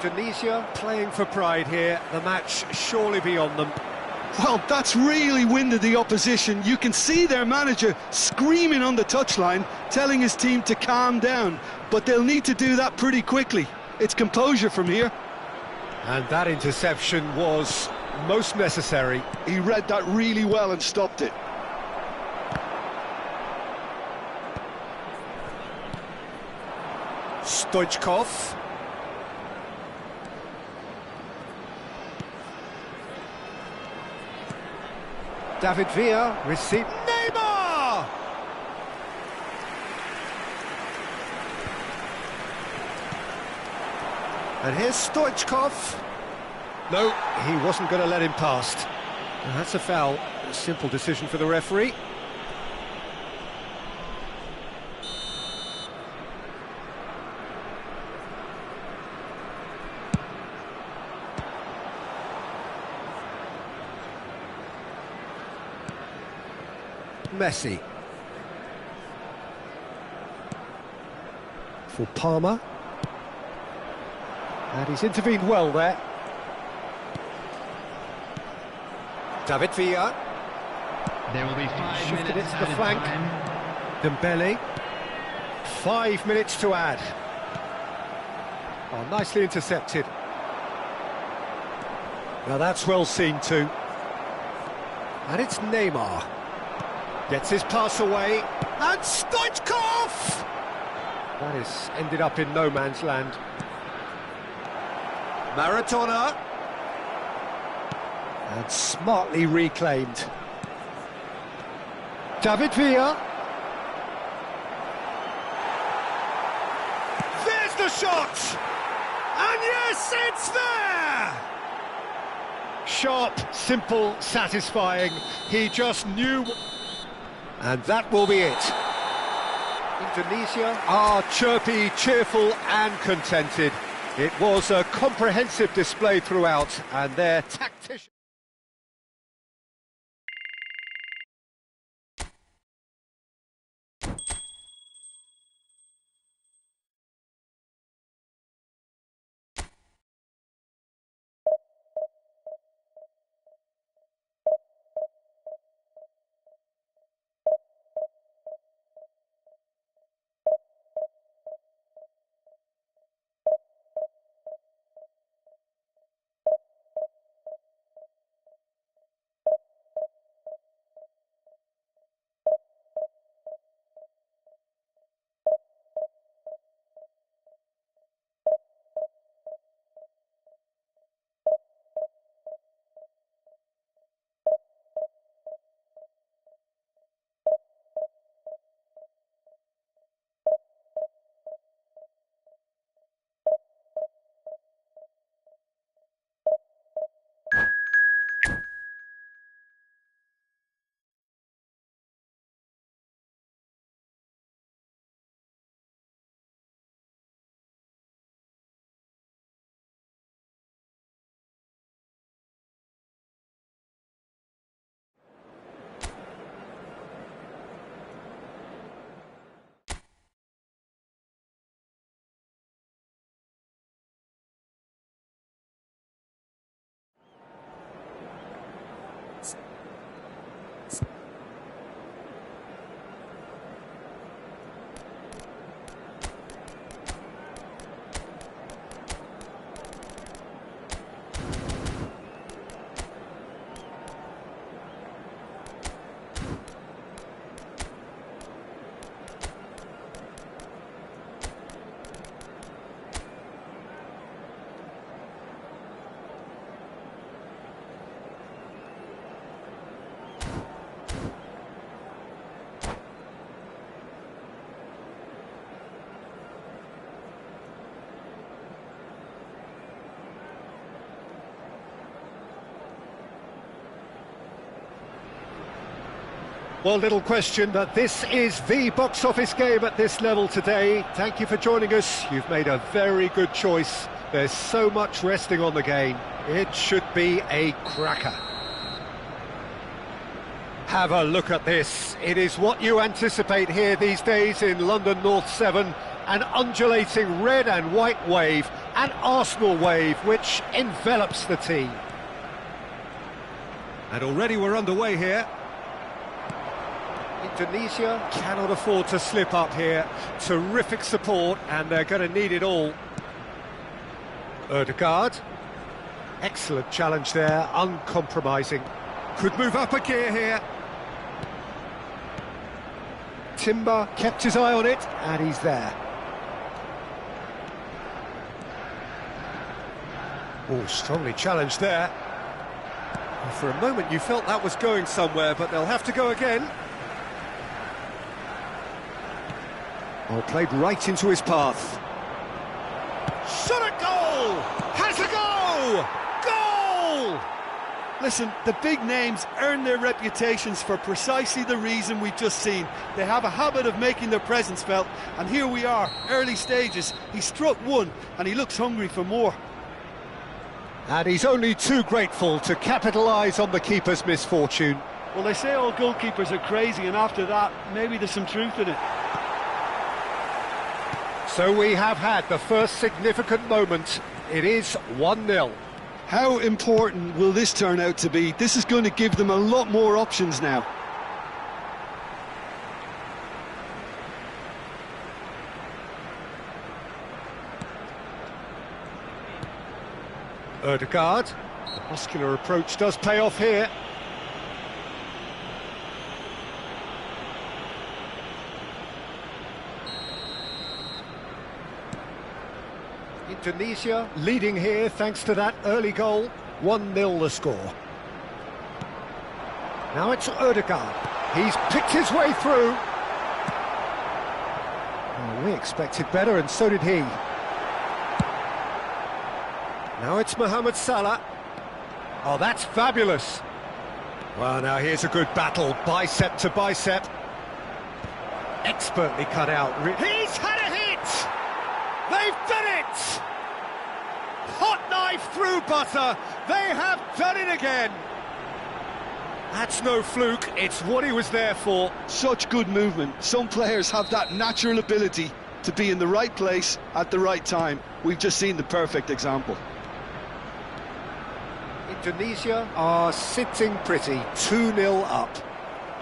Indonesia playing for pride here. The match surely beyond them. Well, that's really winded the opposition. You can see their manager screaming on the touchline, telling his team to calm down. But they'll need to do that pretty quickly. It's composure from here. And that interception was most necessary. He read that really well and stopped it. Stoichkov. David Villa received. Neymar! And here's Stoichkov. No, he wasn't going to let him past. And that's a foul. A simple decision for the referee. Messi. For Palmer. And he's intervened well there. David Villa. There will be 5 Shifted minutes it to the flank. time. Dembele. 5 minutes to add. Oh, nicely intercepted. Now that's well seen too. And it's Neymar. Gets his pass away. And Stoichkov! That has ended up in no man's land. Maradona. And smartly reclaimed. David Villa. There's the shot! And yes, it's there! Sharp, simple, satisfying. He just knew... And that will be it. Indonesia are chirpy, cheerful and contented. It was a comprehensive display throughout, and their tactician... Well, little question that this is the box office game at this level today. Thank you for joining us. You've made a very good choice. There's so much resting on the game. It should be a cracker. Have a look at this. It is what you anticipate here these days in London North 7. An undulating red and white wave, an Arsenal wave which envelops the team. And already we're underway here. Indonesia cannot afford to slip up here. Terrific support, and they're going to need it all. Ødegaard. Excellent challenge there, uncompromising. Could move up a gear here. Timber kept his eye on it, and he's there. Oh, strongly challenged there. For a moment you felt that was going somewhere, but they'll have to go again. Oh, played right into his path. Shot at goal! Has a go! Goal! Listen, the big names earn their reputations for precisely the reason we've just seen. They have a habit of making their presence felt, and here we are, early stages. He struck one, and he looks hungry for more. And he's only too grateful to capitalise on the keeper's misfortune. Well, they say all goalkeepers are crazy, and after that, maybe there's some truth in it. So we have had the first significant moment. It is 1-0. How important will this turn out to be? This is going to give them a lot more options now. Ødegaard. The muscular approach does pay off here. Indonesia leading here thanks to that early goal. 1-0 the score. Now it's Ødegaard. He's picked his way through. Oh, we expected better, and so did he. Now it's Mohamed Salah. Oh, that's fabulous. Well, now here's a good battle, bicep to bicep. Expertly cut out. He's had a hit! They've done it! Hot knife through butter. They have done it again. That's no fluke, it's what he was there for. Such good movement. Some players have that natural ability to be in the right place at the right time. We've just seen the perfect example. Indonesia are sitting pretty, 2-0 up.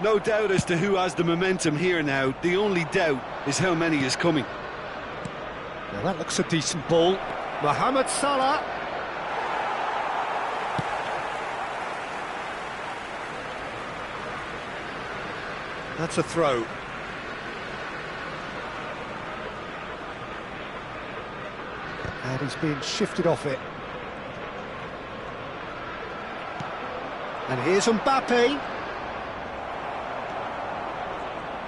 No doubt as to who has the momentum here now. The only doubt is how many is coming. Now that looks a decent ball. Mohamed Salah. That's a throw. And he's being shifted off it. And here's Mbappe.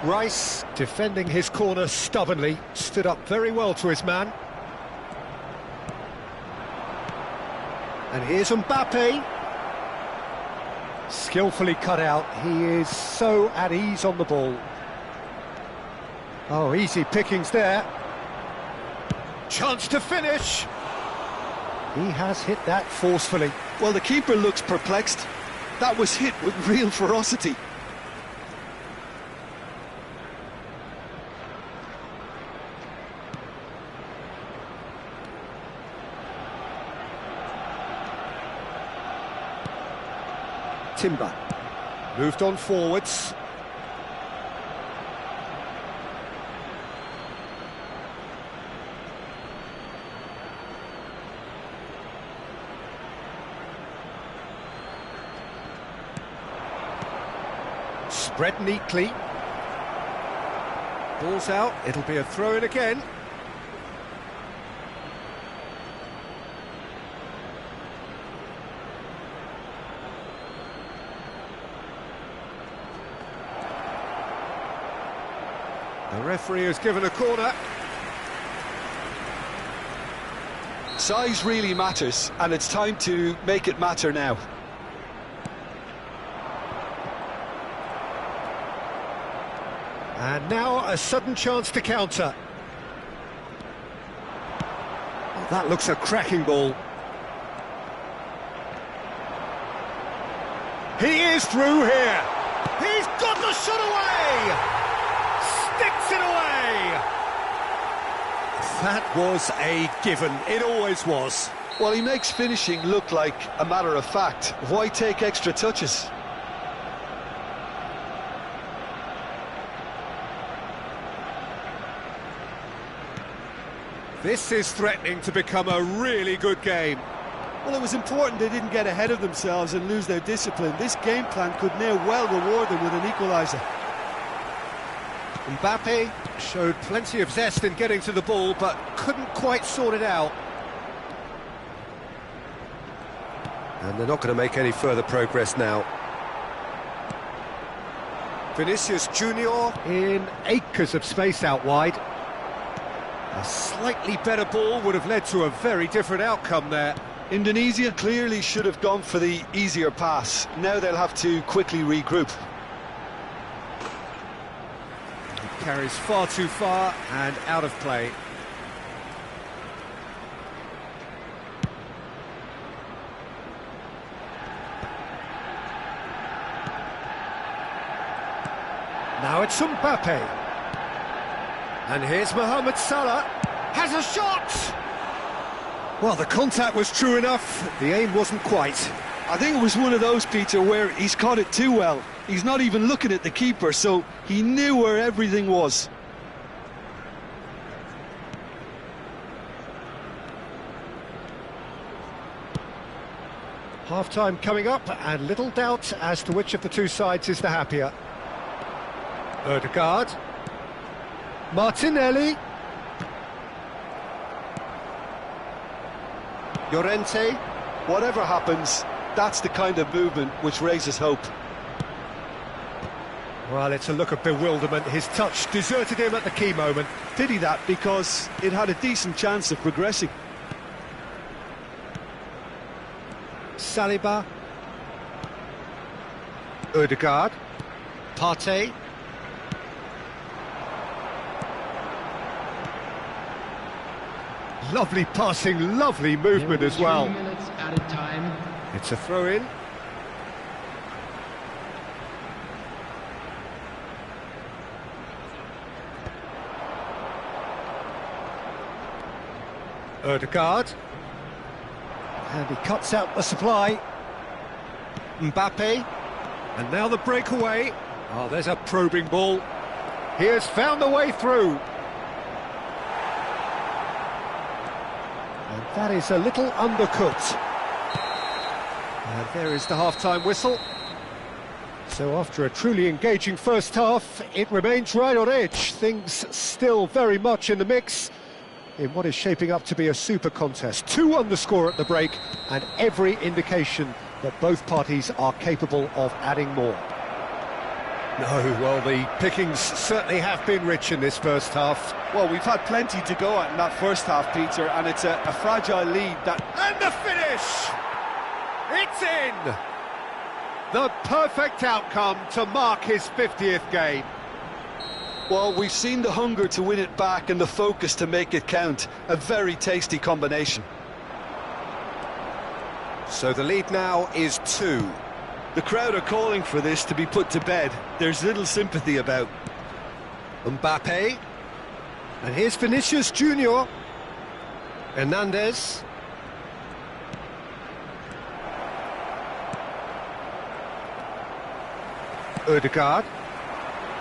Rice, defending his corner stubbornly, stood up very well to his man. And here's Mbappe. Skillfully cut out. He is so at ease on the ball. Oh, easy pickings there. Chance to finish. He has hit that forcefully. Well, the keeper looks perplexed. That was hit with real ferocity. Timber moved on forwards. Spread neatly. Ball's out, it'll be a throw-in again. The referee has given a corner. Size really matters, and it's time to make it matter now. And now a sudden chance to counter. Oh, that looks a cracking ball. He is through here. He's got the shot away. Sticks it away. That was a given. It always was. Well, he makes finishing look like a matter of fact. Why take extra touches? This is threatening to become a really good game. Well, it was important they didn't get ahead of themselves and lose their discipline. This game plan could now well reward them with an equaliser. Mbappe showed plenty of zest in getting to the ball, but couldn't quite sort it out. And they're not going to make any further progress now. Vinicius Junior in acres of space out wide. A slightly better ball would have led to a very different outcome there. Indonesia clearly should have gone for the easier pass. Now they'll have to quickly regroup. It carries far too far and out of play. Now it's Mbappe. And here's Mohamed Salah. Has a shot! Well, the contact was true enough. The aim wasn't quite. I think it was one of those, Peter, where he's caught it too well. He's not even looking at the keeper, so he knew where everything was. Half-time coming up, and little doubt as to which of the two sides is the happier. Ødegaard. Martinelli. Llorente. Whatever happens, that's the kind of movement which raises hope. Well, it's a look of bewilderment. His touch deserted him at the key moment. Pity that, because it had a decent chance of progressing. Saliba. Ødegaard. Partey. Lovely passing, lovely movement as well. 3 minutes added time. It's a throw-in. Ødegaard. And he cuts out the supply. Mbappe. And now the breakaway. Oh, there's a probing ball. He has found the way through. And that is a little undercooked. And there is the half-time whistle. So after a truly engaging first half, it remains right on edge. Things still very much in the mix in what is shaping up to be a super contest. 2-1 the score at the break, and every indication that both parties are capable of adding more. No, well, the pickings certainly have been rich in this first half. Well, we've had plenty to go at in that first half, Peter, and it's a fragile lead that... And the finish! It's in! The perfect outcome to mark his 50th game. Well, we've seen the hunger to win it back and the focus to make it count. A very tasty combination. So the lead now is 2. The crowd are calling for this to be put to bed. There's little sympathy about. Mbappe. And here's Vinicius Junior. Hernandez. Ødegaard.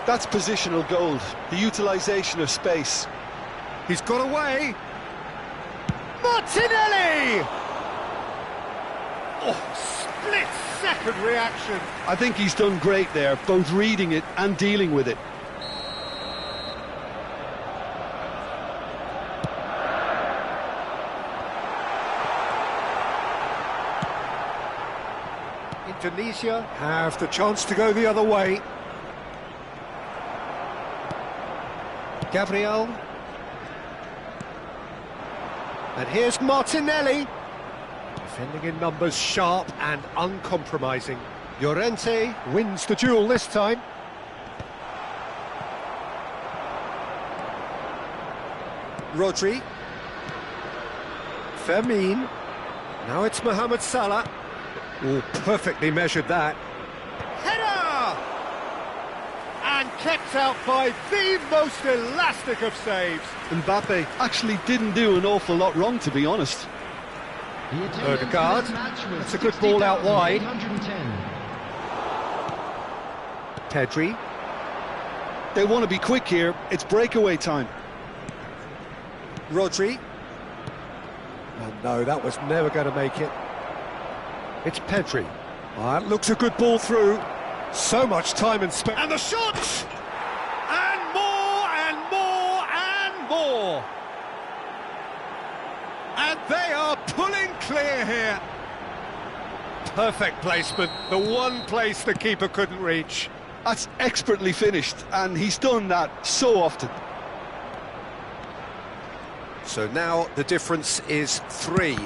That's positional gold, the utilisation of space. He's got away. Martinelli! Oh, split-second reaction. I think he's done great there, both reading it and dealing with it. Indonesia have the chance to go the other way. Gabriel. And here's Martinelli. Defending in numbers, sharp and uncompromising. Llorente wins the duel this time. Rodri. Fermin. Now it's Mohamed Salah. Oh, perfectly measured that. Header! And kept out by the most elastic of saves. Mbappe actually didn't do an awful lot wrong, to be honest. Odegaard. That's a good ball out wide. Pedri. They want to be quick here. It's breakaway time. Rodri. Oh, no, that was never going to make it. It's Pedri. That looks a good ball through. So much time and space. And the shot! And more, and more, and more! And they are pulling clear here. Perfect placement. The one place the keeper couldn't reach. That's expertly finished, and he's done that so often. So now the difference is 3.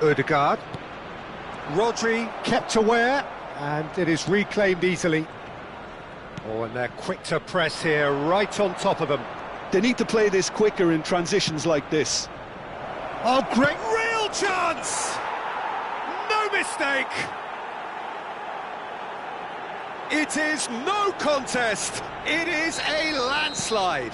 Odegaard. Rodri kept aware, and it is reclaimed easily. Oh, and they're quick to press here, right on top of them. They need to play this quicker in transitions like this. Oh, great, real chance! No mistake! It is no contest, it is a landslide.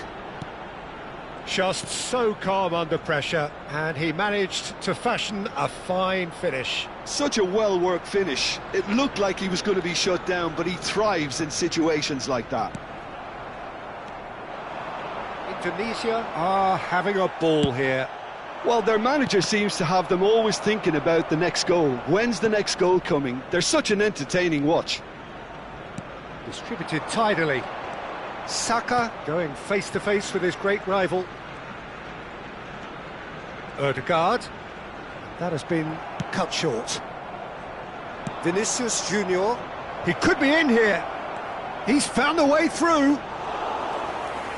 Just so calm under pressure, and he managed to fashion a fine finish. Such a well-worked finish. It looked like he was going to be shut down, but he thrives in situations like that. Indonesia are having a ball here. Well, their manager seems to have them always thinking about the next goal. When's the next goal coming? They're such an entertaining watch. Distributed tidily. Saka going face-to-face with his great rival. Odegaard. That has been cut short. Vinicius Junior. He could be in here. He's found a way through.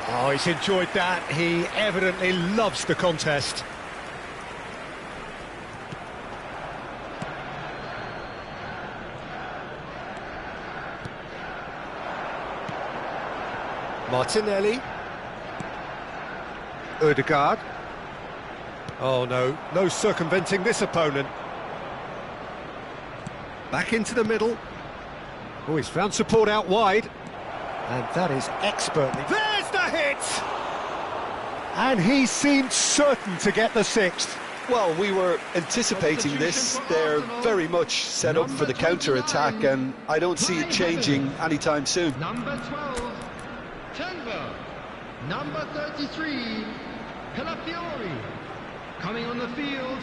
Oh, he's enjoyed that. He evidently loves the contest. Martinelli. Odegaard. Oh no, no circumventing this opponent. Back into the middle. Oh, he's found support out wide. And that is expertly. There's the hit! And he seemed certain to get the 6th. Well, we were anticipating this. They're very much set up for the counter-attack, and I don't see it changing anytime soon. Number 12, Tango. Number 33, Calafiori. Coming on the field.